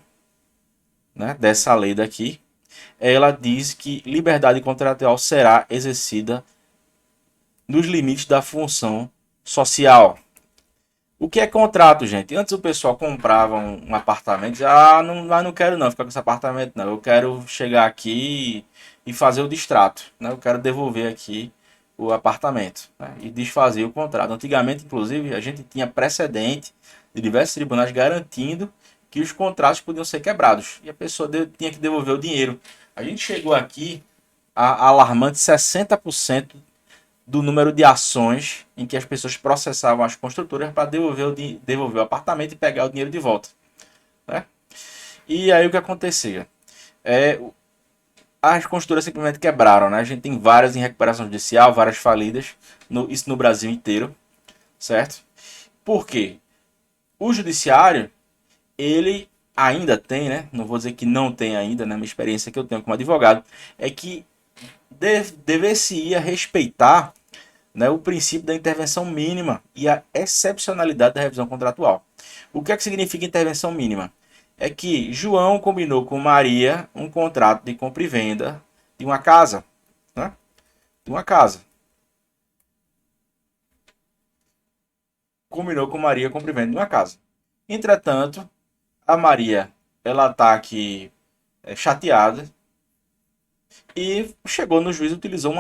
né, dessa lei daqui, ela diz que liberdade contratual será exercida nos limites da função social. O que é contrato, gente? Antes o pessoal comprava um apartamento e dizia, não quero não ficar com esse apartamento, não. Eu quero chegar aqui e fazer o distrato, né? Eu quero devolver aqui o apartamento, né? E desfazer o contrato. Antigamente, inclusive, a gente tinha precedente de diversos tribunais garantindo que os contratos podiam ser quebrados e a pessoa tinha que devolver o dinheiro. A gente chegou aqui a alarmante 60% do número de ações em que as pessoas processavam as construtoras para devolver o apartamento e pegar o dinheiro de volta, né? E aí o que acontecia? As construtoras simplesmente quebraram, né? A gente tem várias em recuperação judicial, várias falidas, isso no Brasil inteiro, certo? Por quê? O judiciário, ele ainda tem, né? Não vou dizer que não tem ainda, né? Uma experiência que eu tenho como advogado, é que dever-se-ia respeitar, né, o princípio da intervenção mínima e a excepcionalidade da revisão contratual. O que é que significa intervenção mínima? É que João combinou com Maria um contrato de compra e venda de uma casa, né? De uma casa. Combinou com Maria compra e venda de uma casa. Entretanto, a Maria, ela está aqui chateada e chegou no juiz e utilizou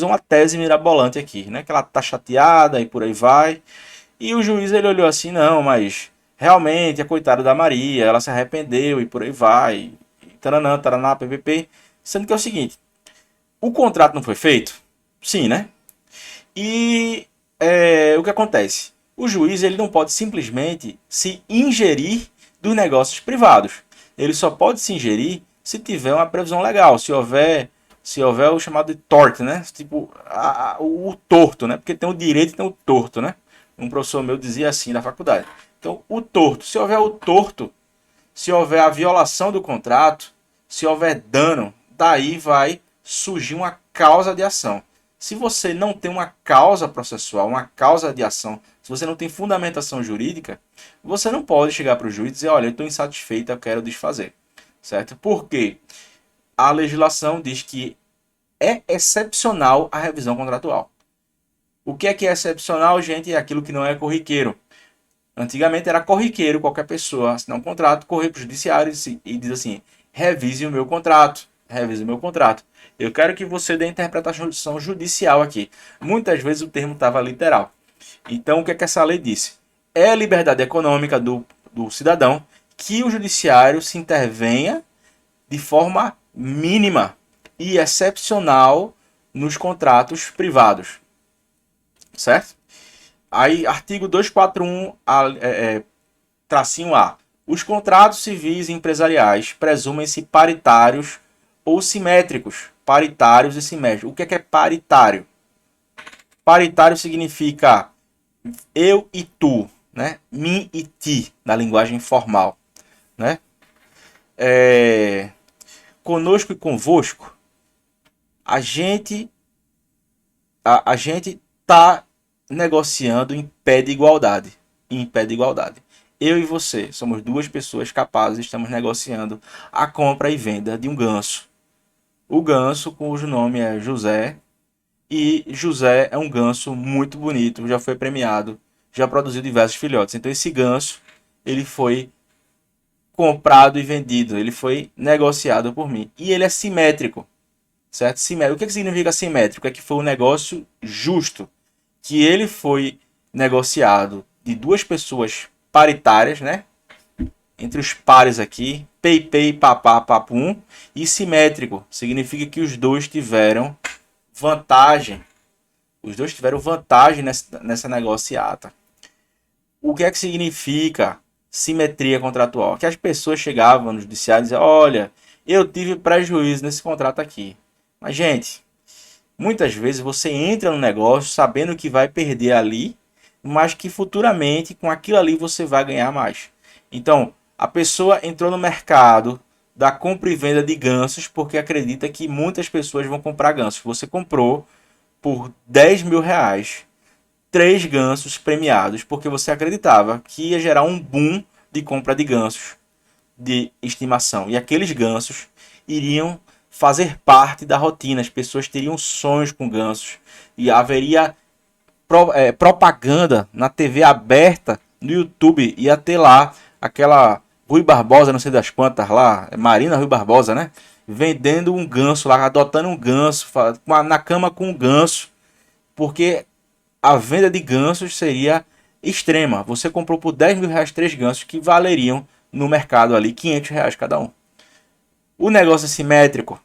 uma tese mirabolante aqui, né? Que ela está chateada e por aí vai. E o juiz ele olhou assim, não, mas realmente a coitada da Maria, ela se arrependeu e por aí vai. E taranã, taraná, ppp. Sendo que é o seguinte, o contrato não foi feito? Sim, né? E o que acontece? O juiz ele não pode simplesmente se ingerir dos negócios privados. Ele só pode se ingerir se tiver uma previsão legal, se houver o chamado de tort, né? Tipo, o torto, né? Porque tem o direito e tem o torto, né? Um professor meu dizia assim da faculdade. Então, o torto, se houver o torto, se houver a violação do contrato, se houver dano, daí vai surgir uma causa de ação. Se você não tem uma causa processual, uma causa de ação, se você não tem fundamentação jurídica, você não pode chegar para o juiz e dizer, olha, eu estou insatisfeito, eu quero desfazer. Certo? Porque a legislação diz que é excepcional a revisão contratual. O que é excepcional, gente? É aquilo que não é corriqueiro. Antigamente era corriqueiro qualquer pessoa assinar um contrato, correr para o judiciário e diz assim, revise o meu contrato, revise o meu contrato. Eu quero que você dê a interpretação judicial aqui. Muitas vezes o termo estava literal. Então o que é que essa lei disse? É a liberdade econômica do cidadão que o judiciário se intervenha de forma mínima e excepcional nos contratos privados, certo? Aí, artigo 241, tracinho A. Os contratos civis e empresariais presumem-se paritários ou simétricos. Paritários e simétricos. O que é paritário? Paritário significa eu e tu, né? Mim e ti, na linguagem formal, né? Conosco e convosco, a gente a gente tá negociando em pé de igualdade. Em pé de igualdade. Eu e você somos duas pessoas capazes, estamos negociando a compra e venda de um ganso. o ganso, cujo nome é José, e José é um ganso muito bonito, já foi premiado, já produziu diversos filhotes. Então esse ganso, ele foi comprado e vendido, ele foi negociado por mim. E ele é simétrico, certo? Simétrico. O que significa simétrico? É que foi um negócio justo, que ele foi negociado de duas pessoas paritárias, né? Entre os pares aqui, pei, pei, papá, papum, e simétrico. Significa que os dois tiveram vantagem. Os dois tiveram vantagem nessa negociata. O que é que significa simetria contratual? Que as pessoas chegavam no judiciário e diziam, olha, eu tive prejuízo nesse contrato aqui. Mas, gente, muitas vezes você entra no negócio sabendo que vai perder ali, mas que futuramente com aquilo ali você vai ganhar mais. Então, a pessoa entrou no mercado da compra e venda de gansos porque acredita que muitas pessoas vão comprar gansos. Você comprou por 10 mil reais 3 gansos premiados porque você acreditava que ia gerar um boom de compra de gansos de estimação. E aqueles gansos iriam fazer parte da rotina. As pessoas teriam sonhos com gansos. E haveria propaganda na TV aberta, no YouTube. Ia ter lá aquela Rui Barbosa, não sei das quantas lá, Marina Rui Barbosa, né? Vendendo um ganso lá, adotando um ganso, na cama com um ganso. Porque a venda de gansos seria extrema. Você comprou por 10 mil reais 3 gansos que valeriam no mercado ali 500 reais cada um. O negócio é simétrico.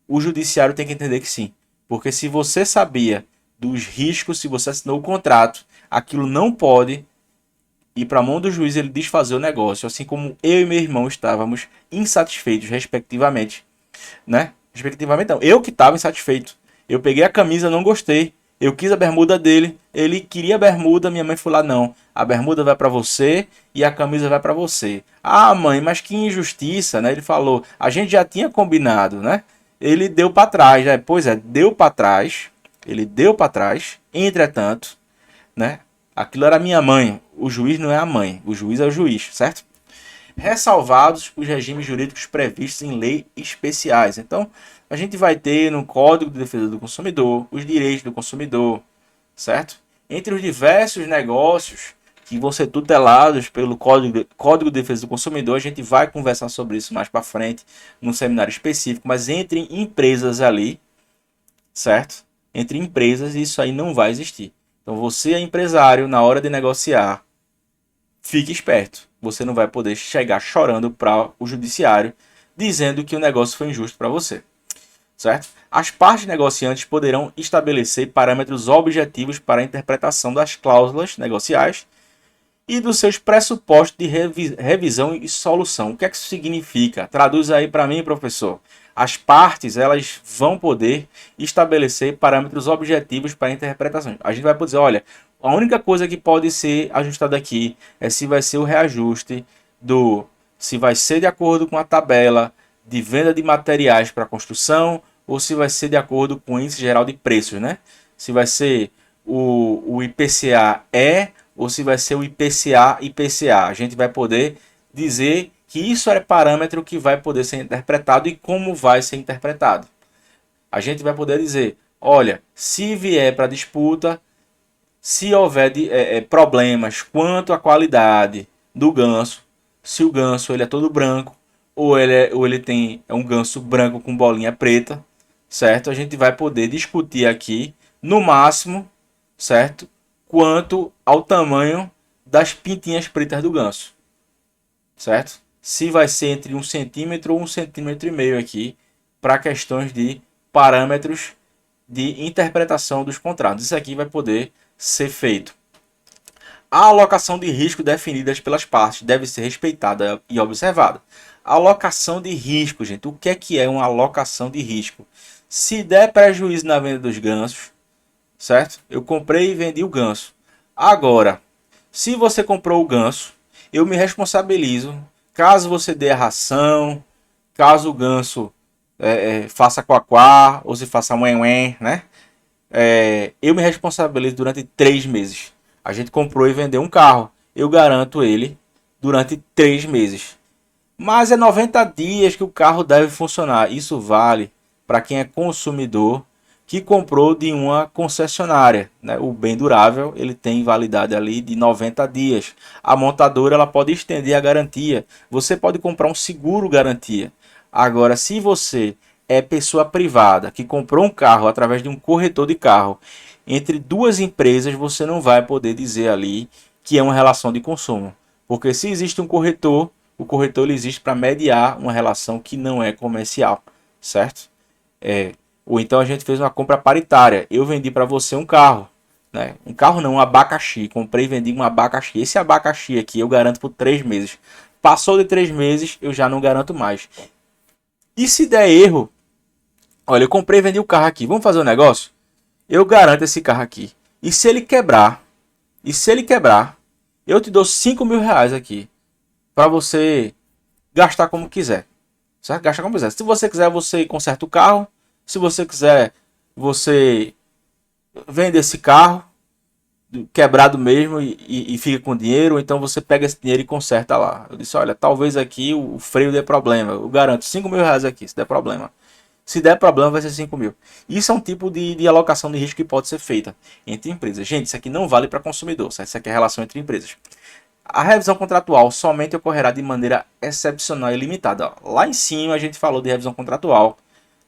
O judiciário tem que entender que sim. Porque se você sabia dos riscos, se você assinou o contrato, aquilo não pode ir para a mão do juiz ele desfazer o negócio. Assim como eu e meu irmão estávamos insatisfeitos, respectivamente. Né? Respectivamente não. Eu que estava insatisfeito. Eu peguei a camisa, não gostei. Eu quis a bermuda dele, ele queria a bermuda, minha mãe falou lá, não, a bermuda vai para você e a camisa vai para você. Ah, mãe, mas que injustiça, né? Ele falou, a gente já tinha combinado, né? Ele deu para trás, né? Pois é, deu para trás, ele deu para trás, entretanto, né? Aquilo era minha mãe, o juiz não é a mãe, o juiz é o juiz, certo? Ressalvados os regimes jurídicos previstos em leis especiais. Então, a gente vai ter no Código de Defesa do Consumidor os direitos do consumidor, certo? Entre os diversos negócios que vão ser tutelados pelo Código de Defesa do Consumidor, a gente vai conversar sobre isso mais para frente, num seminário específico, mas entre empresas ali, certo? Entre empresas, isso aí não vai existir. Então, você é empresário, na hora de negociar, fique esperto. Você não vai poder chegar chorando para o judiciário dizendo que o negócio foi injusto para você. Certo? As partes negociantes poderão estabelecer parâmetros objetivos para a interpretação das cláusulas negociais e dos seus pressupostos de revisão e solução. O que é que isso significa? Traduz aí para mim, professor. As partes elas vão poder estabelecer parâmetros objetivos para a interpretação. A gente vai poder dizer, olha, a única coisa que pode ser ajustada aqui é se vai ser o reajuste se vai ser de acordo com a tabela de venda de materiais para construção ou se vai ser de acordo com o índice geral de preços, né? Se vai ser o IPCA ou se vai ser o IPCA. A gente vai poder dizer que isso é parâmetro que vai poder ser interpretado e como vai ser interpretado. A gente vai poder dizer, olha, se vier para disputa, se houver problemas quanto à qualidade do ganso, se o ganso ele é todo branco ou ele tem um ganso branco com bolinha preta, certo? A gente vai poder discutir aqui, no máximo, certo? Quanto ao tamanho das pintinhas pretas do ganso, certo? Se vai ser entre 1 centímetro ou 1,5 cm aqui, para questões de parâmetros de interpretação dos contratos. Isso aqui vai poder ser feito. A alocação de risco definidas pelas partes deve ser respeitada e observada. Alocação de risco, gente. O que é uma alocação de risco? Se der prejuízo na venda dos gansos, certo? Eu comprei e vendi o ganso. Agora, se você comprou o ganso, eu me responsabilizo caso você dê a ração, caso o ganso faça quaquá ou se faça ué, né? Eu me responsabilizo durante 3 meses. A gente comprou e vendeu um carro. Eu garanto ele durante 3 meses. Mas é 90 dias que o carro deve funcionar. Isso vale para quem é consumidor que comprou de uma concessionária, né? O bem durável ele tem validade ali de 90 dias. A montadora ela pode estender a garantia. Você pode comprar um seguro garantia. Agora, se você é pessoa privada que comprou um carro através de um corretor de carro entre duas empresas, você não vai poder dizer ali que é uma relação de consumo. Porque se existe um corretor, o corretor ele existe para mediar uma relação que não é comercial, certo? Ou então a gente fez uma compra paritária. Eu vendi para você um carro, né? Um carro não, um abacaxi. Comprei e vendi um abacaxi. Esse abacaxi aqui eu garanto por 3 meses. Passou de 3 meses, eu já não garanto mais. E se der erro, olha, eu comprei e vendi o carro aqui. Vamos fazer um negócio? Eu garanto esse carro aqui. E se ele quebrar, eu te dou 5 mil reais aqui para você gastar como quiser. Certo? Gasta como quiser. Se você quiser, você conserta o carro. Se você quiser, você vende esse carro quebrado mesmo e fica com dinheiro. Ou então você pega esse dinheiro e conserta lá. Eu disse, olha, talvez aqui o freio dê problema. Eu garanto 5 mil reais aqui, se der problema. Se der problema, vai ser 5 mil. Isso é um tipo de alocação de risco que pode ser feita entre empresas. Gente, isso aqui não vale para consumidor. Certo? Isso aqui é relação entre empresas. A revisão contratual somente ocorrerá de maneira excepcional e limitada. Lá em cima a gente falou de revisão contratual,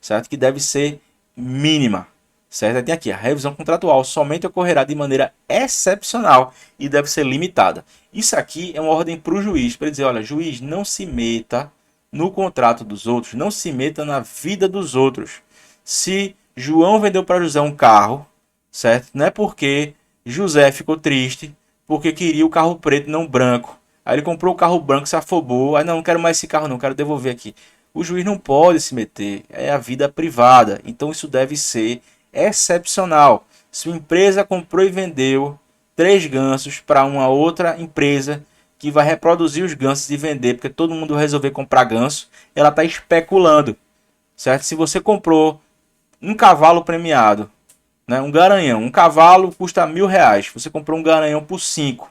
certo? Que deve ser mínima, certo? Tem aqui, a revisão contratual somente ocorrerá de maneira excepcional e deve ser limitada. Isso aqui é uma ordem para o juiz, para ele dizer, olha, juiz, não se meta no contrato dos outros, não se meta na vida dos outros. Se João vendeu para José um carro, certo? Não é porque José ficou triste, porque queria o carro preto, não branco. Aí ele comprou o carro branco, se afobou. Aí não quero mais esse carro não, quero devolver aqui. O juiz não pode se meter, é a vida privada. Então isso deve ser excepcional. Se uma empresa comprou e vendeu 3 gansos para uma outra empresa que vai reproduzir os gansos e vender, porque todo mundo resolver comprar ganso, ela está especulando, certo? Se você comprou um cavalo premiado, né, um garanhão, um cavalo custa R$ 1.000, você comprou um garanhão por 5.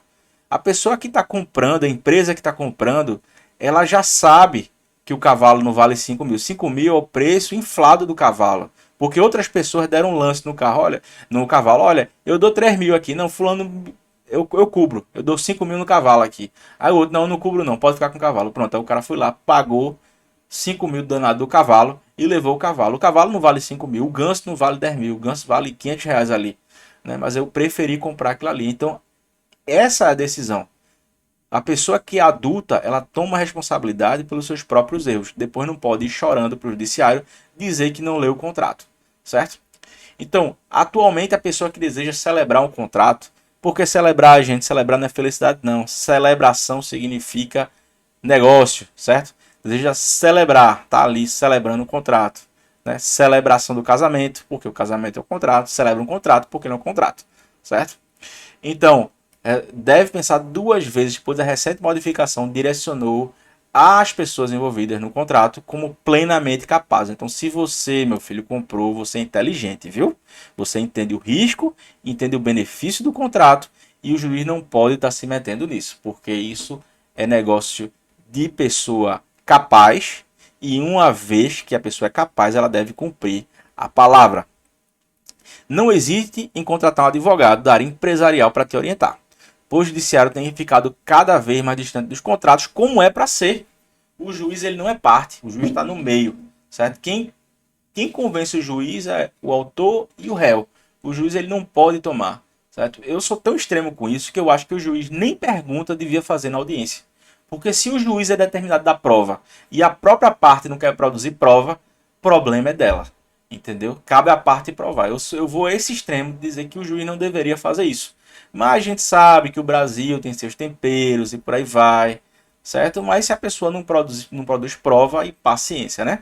A pessoa que está comprando, a empresa que está comprando, ela já sabe que o cavalo não vale 5 mil. 5 mil é o preço inflado do cavalo. Porque outras pessoas deram um lance no carro, olha, no cavalo, olha, eu dou 3 mil aqui, não, fulano, eu cubro, eu dou 5 mil no cavalo aqui. Aí o outro, não, eu não cubro não, pode ficar com o cavalo. Pronto, aí o cara foi lá, pagou 5 mil danado do cavalo e levou o cavalo. O cavalo não vale 5 mil, o ganso não vale 10 mil, o ganso vale 500 reais ali. Né? Mas eu preferi comprar aquilo ali. Então, essa é a decisão. A pessoa que é adulta, ela toma responsabilidade pelos seus próprios erros. Depois não pode ir chorando para o judiciário dizer que não leu o contrato, certo? Então, atualmente a pessoa que deseja celebrar um contrato, porque celebrar, gente, celebrar não é felicidade, não. Celebração significa negócio, certo? Deseja celebrar, tá ali celebrando um contrato, né? Celebração do casamento, porque o casamento é um contrato, celebra um contrato, porque não é um contrato, certo? Então, deve pensar 2 vezes, pois a recente modificação direcionou as pessoas envolvidas no contrato como plenamente capazes. Então, se você, meu filho, comprou, você é inteligente, viu? Você entende o risco, entende o benefício do contrato e o juiz não pode estar se metendo nisso, porque isso é negócio de pessoa capaz e uma vez que a pessoa é capaz, ela deve cumprir a palavra. Não existe em contratar um advogado da área empresarial para te orientar, pois o judiciário tem ficado cada vez mais distante dos contratos, como é para ser. O juiz ele não é parte, o juiz está no meio, certo? Quem convence o juiz é o autor e o réu. O juiz ele não pode tomar, certo? Eu sou tão extremo com isso que eu acho que o juiz nem pergunta devia fazer na audiência. Porque se o juiz é determinado da prova e a própria parte não quer produzir prova, problema é dela. Entendeu? Cabe à parte provar. Eu vou a esse extremo de dizer que o juiz não deveria fazer isso. Mas a gente sabe que o Brasil tem seus temperos e por aí vai, certo? Mas se a pessoa não produz prova, e paciência, né?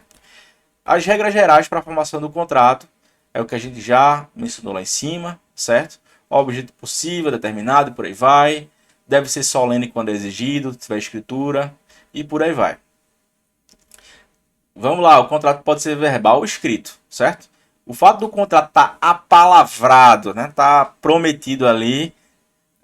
As regras gerais para a formação do contrato é o que a gente já mencionou lá em cima, certo? O objeto possível, determinado, e por aí vai. Deve ser solene quando é exigido, se tiver escritura, e por aí vai. Vamos lá, o contrato pode ser verbal ou escrito, certo? O fato do contrato estar apalavrado, né, tá prometido ali,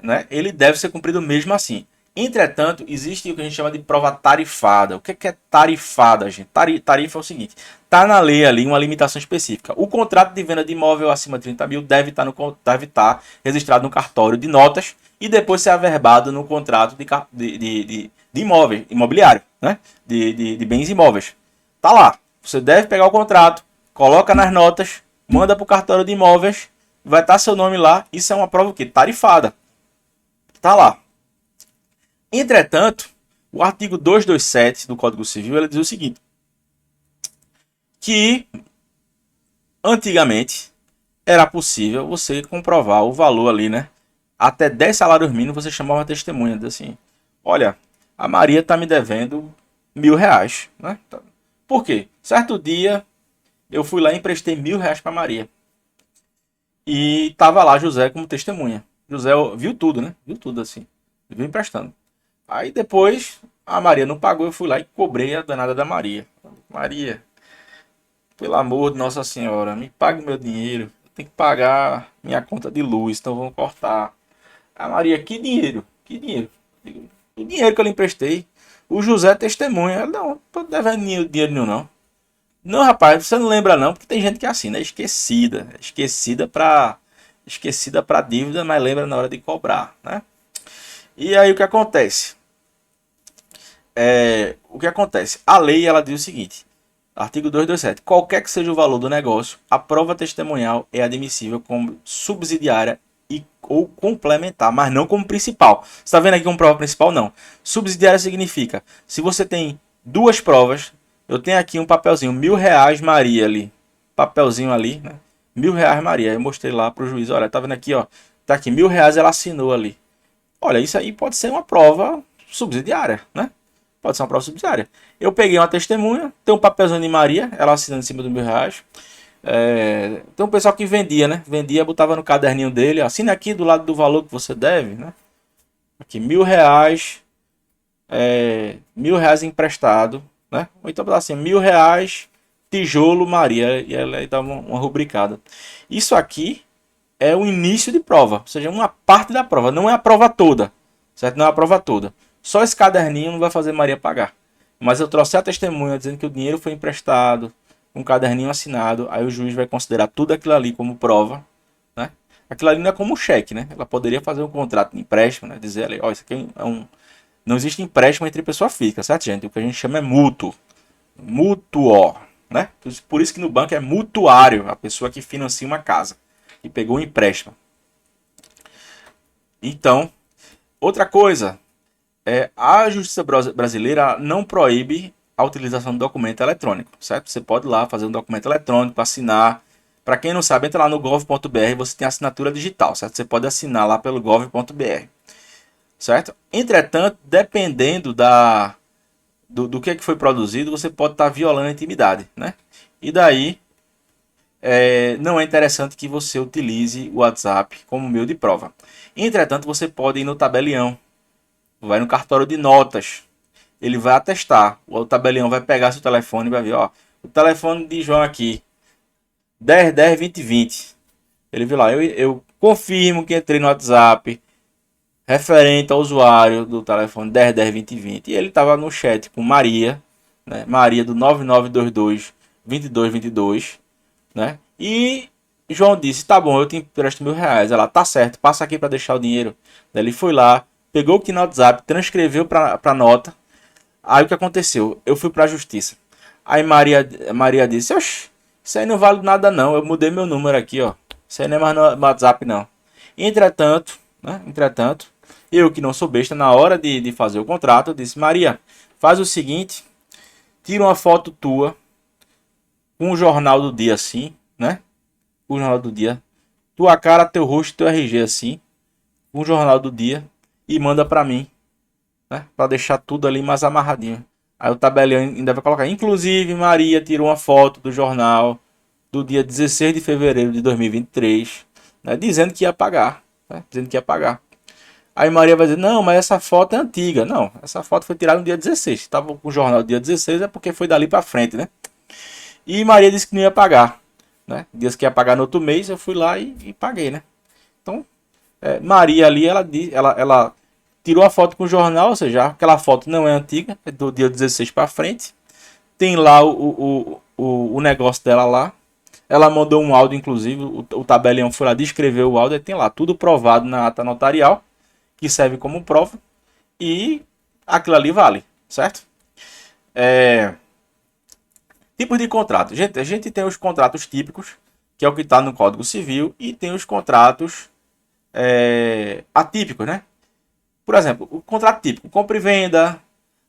né, ele deve ser cumprido mesmo assim. Entretanto, existe o que a gente chama de prova tarifada. O que é tarifada, gente? Tarifa é o seguinte: tá na lei ali uma limitação específica. O contrato de venda de imóvel acima de 30 mil deve estar registrado no cartório de notas e depois ser averbado no contrato de imóvel, imobiliário, né? De bens imóveis. Tá lá. Você deve pegar o contrato, coloca nas notas, manda para o cartório de imóveis, vai estar seu nome lá. Isso é uma prova o quê? Tarifada. Tá lá. Entretanto, o artigo 227 do Código Civil ele diz o seguinte: que antigamente era possível você comprovar o valor ali, né? Até 10 salários mínimos você chamava uma testemunha, diz assim: olha, a Maria está me devendo R$ 1.000, né? Por quê? Certo dia eu fui lá e emprestei R$ 1.000 para Maria e tava lá José como testemunha. José viu tudo, né? Viu tudo assim, viu emprestando. Aí depois a Maria não pagou, eu fui lá e cobrei a danada da Maria. Maria, pelo amor de Nossa Senhora, me pague meu dinheiro. Eu tenho que pagar minha conta de luz, então vão cortar. A Maria, que dinheiro? Que dinheiro? O dinheiro que eu lhe emprestei. O José é testemunha. Ela, não, tô devendo dinheiro nenhum, não. Não, rapaz, você não lembra não, porque tem gente que é assim, né? Esquecida. Esquecida pra dívida, mas lembra na hora de cobrar, né? E aí o que acontece? O que acontece? A lei ela diz o seguinte: artigo 227. Qualquer que seja o valor do negócio, a prova testemunhal é admissível como subsidiária ou complementar, mas não como principal. Você está vendo aqui como prova principal? Não. Subsidiária significa, se você tem duas provas, eu tenho aqui um papelzinho, R$ 1.000 Maria ali. Papelzinho ali, né? R$ 1.000 Maria. Eu mostrei lá para o juiz, olha, tá vendo aqui, ó. Tá aqui, R$ 1.000 ela assinou ali. Olha, isso aí pode ser uma prova subsidiária, né? Pode ser uma prova subsidiária. Eu peguei uma testemunha, tem um papelzinho de Maria, ela assinando em cima do R$ 1.000. Tem um pessoal que vendia, né? Vendia, botava no caderninho dele, assina aqui do lado do valor que você deve, né? Aqui, R$ 1.000, R$ 1.000 emprestado, né? Ou então assim, R$ 1.000, tijolo Maria, e ela aí dá uma rubricada. Isso aqui é o início de prova, ou seja, uma parte da prova, não é a prova toda, certo? Não é a prova toda. Só esse caderninho não vai fazer Maria pagar. Mas eu trouxe a testemunha dizendo que o dinheiro foi emprestado, um caderninho assinado, aí o juiz vai considerar tudo aquilo ali como prova, né? Aquilo ali não é como um cheque, né? Ela poderia fazer um contrato de empréstimo, né? Dizer ali, ó, isso aqui é um... Não existe empréstimo entre pessoa física, certo, gente? O que a gente chama é mútuo. Mútuo, né? Por isso que no banco é mutuário, a pessoa que financia uma casa, que pegou um empréstimo. Então, outra coisa, a justiça brasileira não proíbe a utilização do documento eletrônico, certo? Você pode ir lá fazer um documento eletrônico, assinar. Para quem não sabe, entra lá no gov.br, você tem assinatura digital, certo? Você pode assinar lá pelo gov.br, certo? Entretanto, dependendo do que foi produzido, você pode estar violando a intimidade, né? E daí, não é interessante que você utilize o WhatsApp como meio de prova. Entretanto, você pode ir no tabelião, vai no cartório de notas, ele vai atestar, o tabelião vai pegar seu telefone e vai ver, ó, o telefone de João aqui, 10102020. Ele viu lá, eu confirmo que entrei no WhatsApp, referente ao usuário do telefone 10102020. E ele estava no chat com Maria, né? Maria do 9922-2222, né? E João disse, tá bom, eu te empresto R$ 1.000. Ela, tá certo, passa aqui para deixar o dinheiro. Ele foi lá, pegou o que no WhatsApp, transcreveu para nota. Aí o que aconteceu? Eu fui para a justiça. Aí Maria disse, oxe, isso aí não vale nada não, eu mudei meu número aqui, ó. Isso aí não é mais no WhatsApp não. Entretanto, né? Entretanto, eu que não sou besta, na hora de fazer o contrato, eu disse, Maria, faz o seguinte, tira uma foto tua com o jornal do dia assim, né? O jornal do dia. Tua cara, teu rosto, teu RG assim, com o jornal do dia e manda pra mim, né? Pra deixar tudo ali mais amarradinho. Aí o tabelião ainda vai colocar, inclusive Maria tirou uma foto do jornal do dia 16 de fevereiro de 2023, né? Dizendo que ia pagar, né? Dizendo que ia pagar. Aí Maria vai dizer, não, mas essa foto é antiga. Não, essa foto foi tirada no dia 16. Estava com o jornal do dia 16, é porque foi dali para frente, né? E Maria disse que não ia pagar, né? Disse que ia pagar no outro mês, eu fui lá e paguei, né? Então, Maria ali, ela tirou a foto com o jornal, ou seja, aquela foto não é antiga, é do dia 16 para frente. Tem lá o negócio dela lá. Ela mandou um áudio, inclusive, o tabelião foi lá descrever o áudio, e tem lá tudo provado na ata notarial, que serve como prova, e aquilo ali vale, certo? Tipos de contrato. A gente tem os contratos típicos, que é o que está no Código Civil, e tem os contratos atípicos, né? Por exemplo, o contrato típico, compra e venda,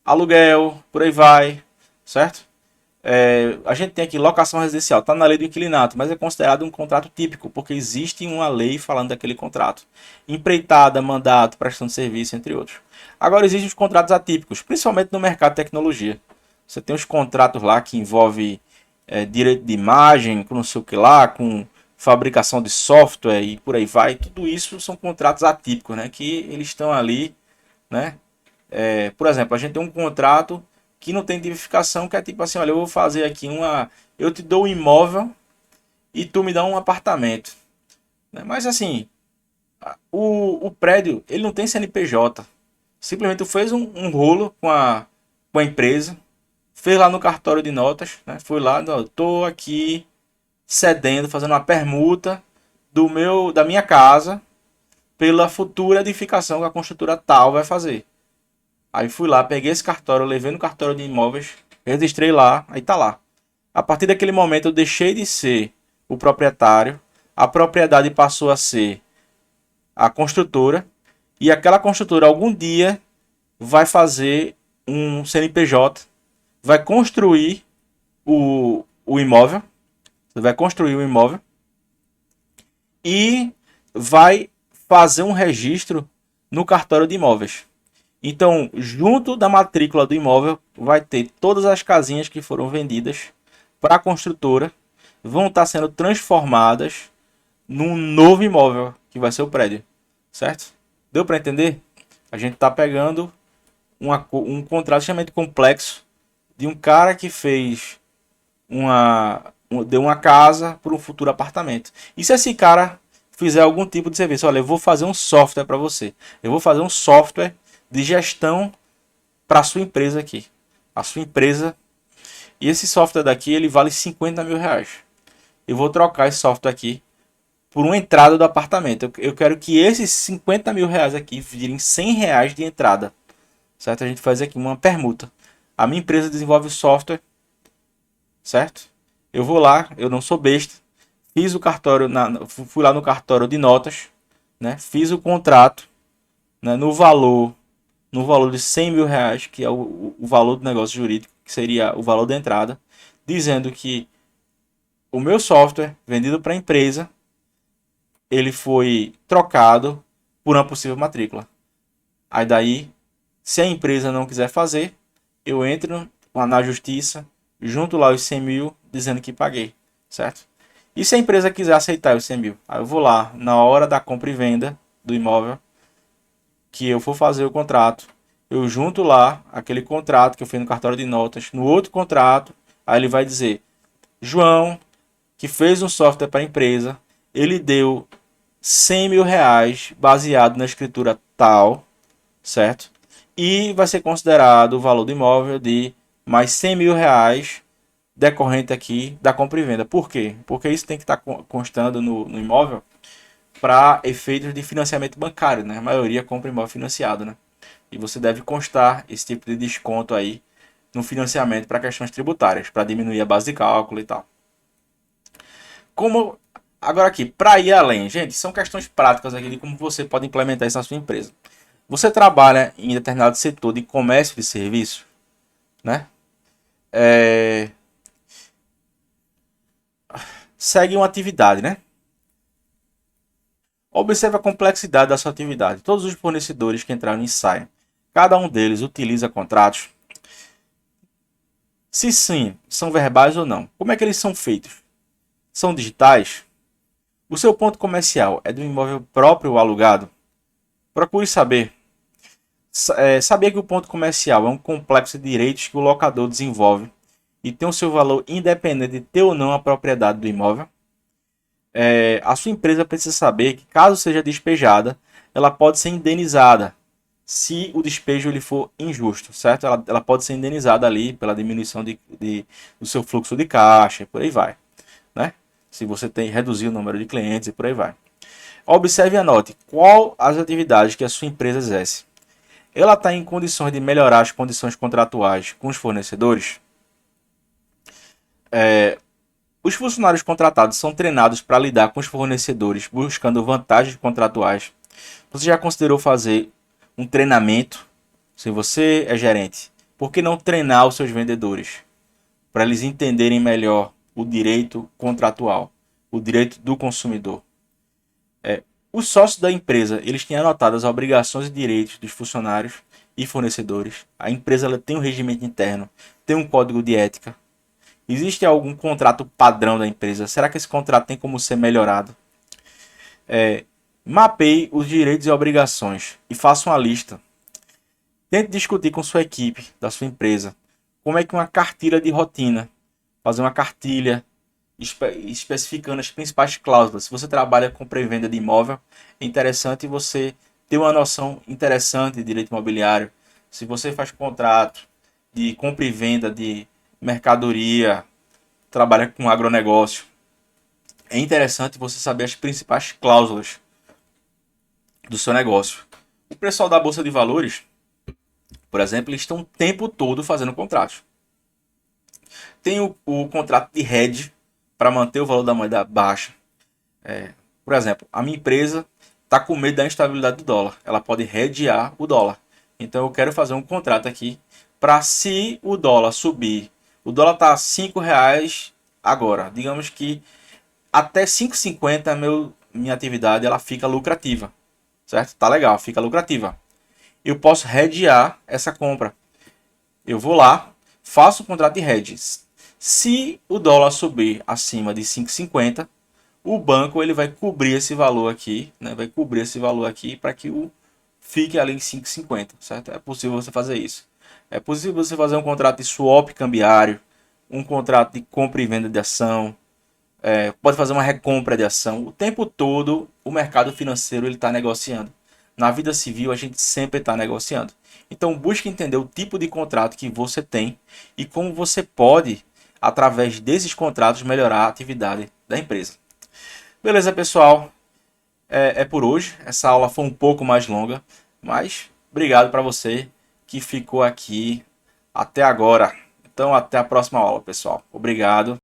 aluguel, por aí vai, certo? A gente tem aqui locação residencial, está na lei do inquilinato, mas é considerado um contrato típico, porque existe uma lei falando daquele contrato. Empreitada, mandato, prestação de serviço, entre outros. Agora existem os contratos atípicos, principalmente no mercado de tecnologia. Você tem os contratos lá que envolvem direito de imagem, com não sei o que lá, com fabricação de software e por aí vai. Tudo isso são contratos atípicos, né? Que eles estão ali, né? Por exemplo, a gente tem um contrato que não tem tipificação, que é tipo assim, olha, eu vou fazer aqui eu te dou um imóvel e tu me dá um apartamento, né? Mas assim, o prédio, ele não tem CNPJ. Simplesmente tu fez um rolo com a empresa, fez lá no cartório de notas, né? Foi lá, tô aqui cedendo, fazendo uma permuta da minha casa pela futura edificação que a construtora tal vai fazer. Aí fui lá, peguei esse cartório, levei no cartório de imóveis, registrei lá, aí tá lá. A partir daquele momento eu deixei de ser o proprietário, a propriedade passou a ser a construtora, e aquela construtora algum dia vai fazer um CNPJ, vai construir o imóvel, vai construir o imóvel e vai fazer um registro no cartório de imóveis. Então, junto da matrícula do imóvel, vai ter todas as casinhas que foram vendidas para a construtora, vão estar sendo transformadas num novo imóvel, que vai ser o prédio, certo? Deu para entender? A gente está pegando um contrato extremamente complexo de um cara que fez deu uma casa para um futuro apartamento. E se esse cara fizer algum tipo de serviço, olha, eu vou fazer um software para você, eu vou fazer um software de gestão para a sua empresa aqui, a sua empresa, e esse software daqui ele vale 50 mil reais. Eu vou trocar esse software aqui por uma entrada do apartamento. Eu quero que esses 50 mil reais aqui virem 100 reais de entrada, certo? A gente faz aqui uma permuta. A minha empresa desenvolve o software, certo? Eu vou lá, eu não sou besta, fiz o cartório, fui lá no cartório de notas, né? Fiz o contrato, né? No valor de 100 mil reais, que é o valor do negócio jurídico, que seria o valor da entrada, dizendo que o meu software vendido para a empresa, ele foi trocado por uma possível matrícula. Aí daí, se a empresa não quiser fazer, eu entro na justiça, junto lá os 100 mil, dizendo que paguei, certo? E se a empresa quiser aceitar os 100 mil? Aí eu vou lá, na hora da compra e venda do imóvel, que eu for fazer o contrato, eu junto lá aquele contrato que eu fiz no cartório de notas, no outro contrato, aí ele vai dizer, João, que fez um software para a empresa, ele deu 100 mil reais baseado na escritura tal, certo? E vai ser considerado o valor do imóvel de mais 100 mil reais decorrente aqui da compra e venda. Por quê? Porque isso tem que estar constando no imóvel para efeitos de financiamento bancário, né? A maioria compra imóvel financiado, né? E você deve constar esse tipo de desconto aí no financiamento para questões tributárias, para diminuir a base de cálculo e tal. Como agora aqui, para ir além, gente, são questões práticas aqui de como você pode implementar isso na sua empresa. Você trabalha em determinado setor de comércio de serviço, né? Segue uma atividade, né? Observe a complexidade da sua atividade. Todos os fornecedores que entraram em saem, cada um deles utiliza contratos? Se sim, são verbais ou não? Como é que eles são feitos? São digitais? O seu ponto comercial é do imóvel próprio ou alugado? Procure saber. Sabia que o ponto comercial é um complexo de direitos que o locador desenvolve e tem o seu valor independente de ter ou não a propriedade do imóvel? A sua empresa precisa saber que, caso seja despejada, ela pode ser indenizada se o despejo ele for injusto, certo? Ela pode ser indenizada ali pela diminuição do seu fluxo de caixa e por aí vai, né? Se você tem reduzir o número de clientes e por aí vai. Observe e anote qual as atividades que a sua empresa exerce. Ela está em condições de melhorar as condições contratuais com os fornecedores? Os funcionários contratados são treinados para lidar com os fornecedores buscando vantagens contratuais? Você já considerou fazer um treinamento? Se você é gerente, por que não treinar os seus vendedores para eles entenderem melhor o direito contratual, o direito do consumidor? Os sócios da empresa, eles têm anotado as obrigações e direitos dos funcionários e fornecedores. A empresa ela tem um regimento interno, tem um código de ética. Existe algum contrato padrão da empresa? Será que esse contrato tem como ser melhorado? Mapeie os direitos e obrigações e faça uma lista. Tente discutir com sua equipe da sua empresa como é que uma cartilha de rotina, fazer uma cartilha especificando as principais cláusulas. Se você trabalha com pré-venda de imóvel, é interessante você ter uma noção interessante de direito imobiliário. Se você faz contrato de compra e venda de mercadoria, trabalha com agronegócio, é interessante você saber as principais cláusulas do seu negócio. O pessoal da Bolsa de Valores, por exemplo, eles estão o tempo todo fazendo contratos. Tem o contrato de hedge para manter o valor da moeda baixa. Por exemplo, a minha empresa está com medo da instabilidade do dólar. Ela pode hedgear o dólar. Então eu quero fazer um contrato aqui para se o dólar subir. O dólar está a R$ 5 agora. Digamos que até 5,50 minha atividade ela fica lucrativa. Certo? Tá legal, fica lucrativa. Eu posso hedgear essa compra. Eu vou lá, faço o contrato de hedges. Se o dólar subir acima de 5,50, o banco ele vai cobrir esse valor aqui, né? Vai cobrir esse valor aqui para que o fique ali em 5,50, certo? É possível você fazer isso. É possível você fazer um contrato de swap cambiário, um contrato de compra e venda de ação, pode fazer uma recompra de ação. O tempo todo o mercado financeiro ele está negociando. Na vida civil a gente sempre está negociando. Então busque entender o tipo de contrato que você tem e como você pode, através desses contratos, melhorar a atividade da empresa. Beleza, pessoal? É por hoje. Essa aula foi um pouco mais longa, mas obrigado para você que ficou aqui até agora. Então, até a próxima aula, pessoal. Obrigado.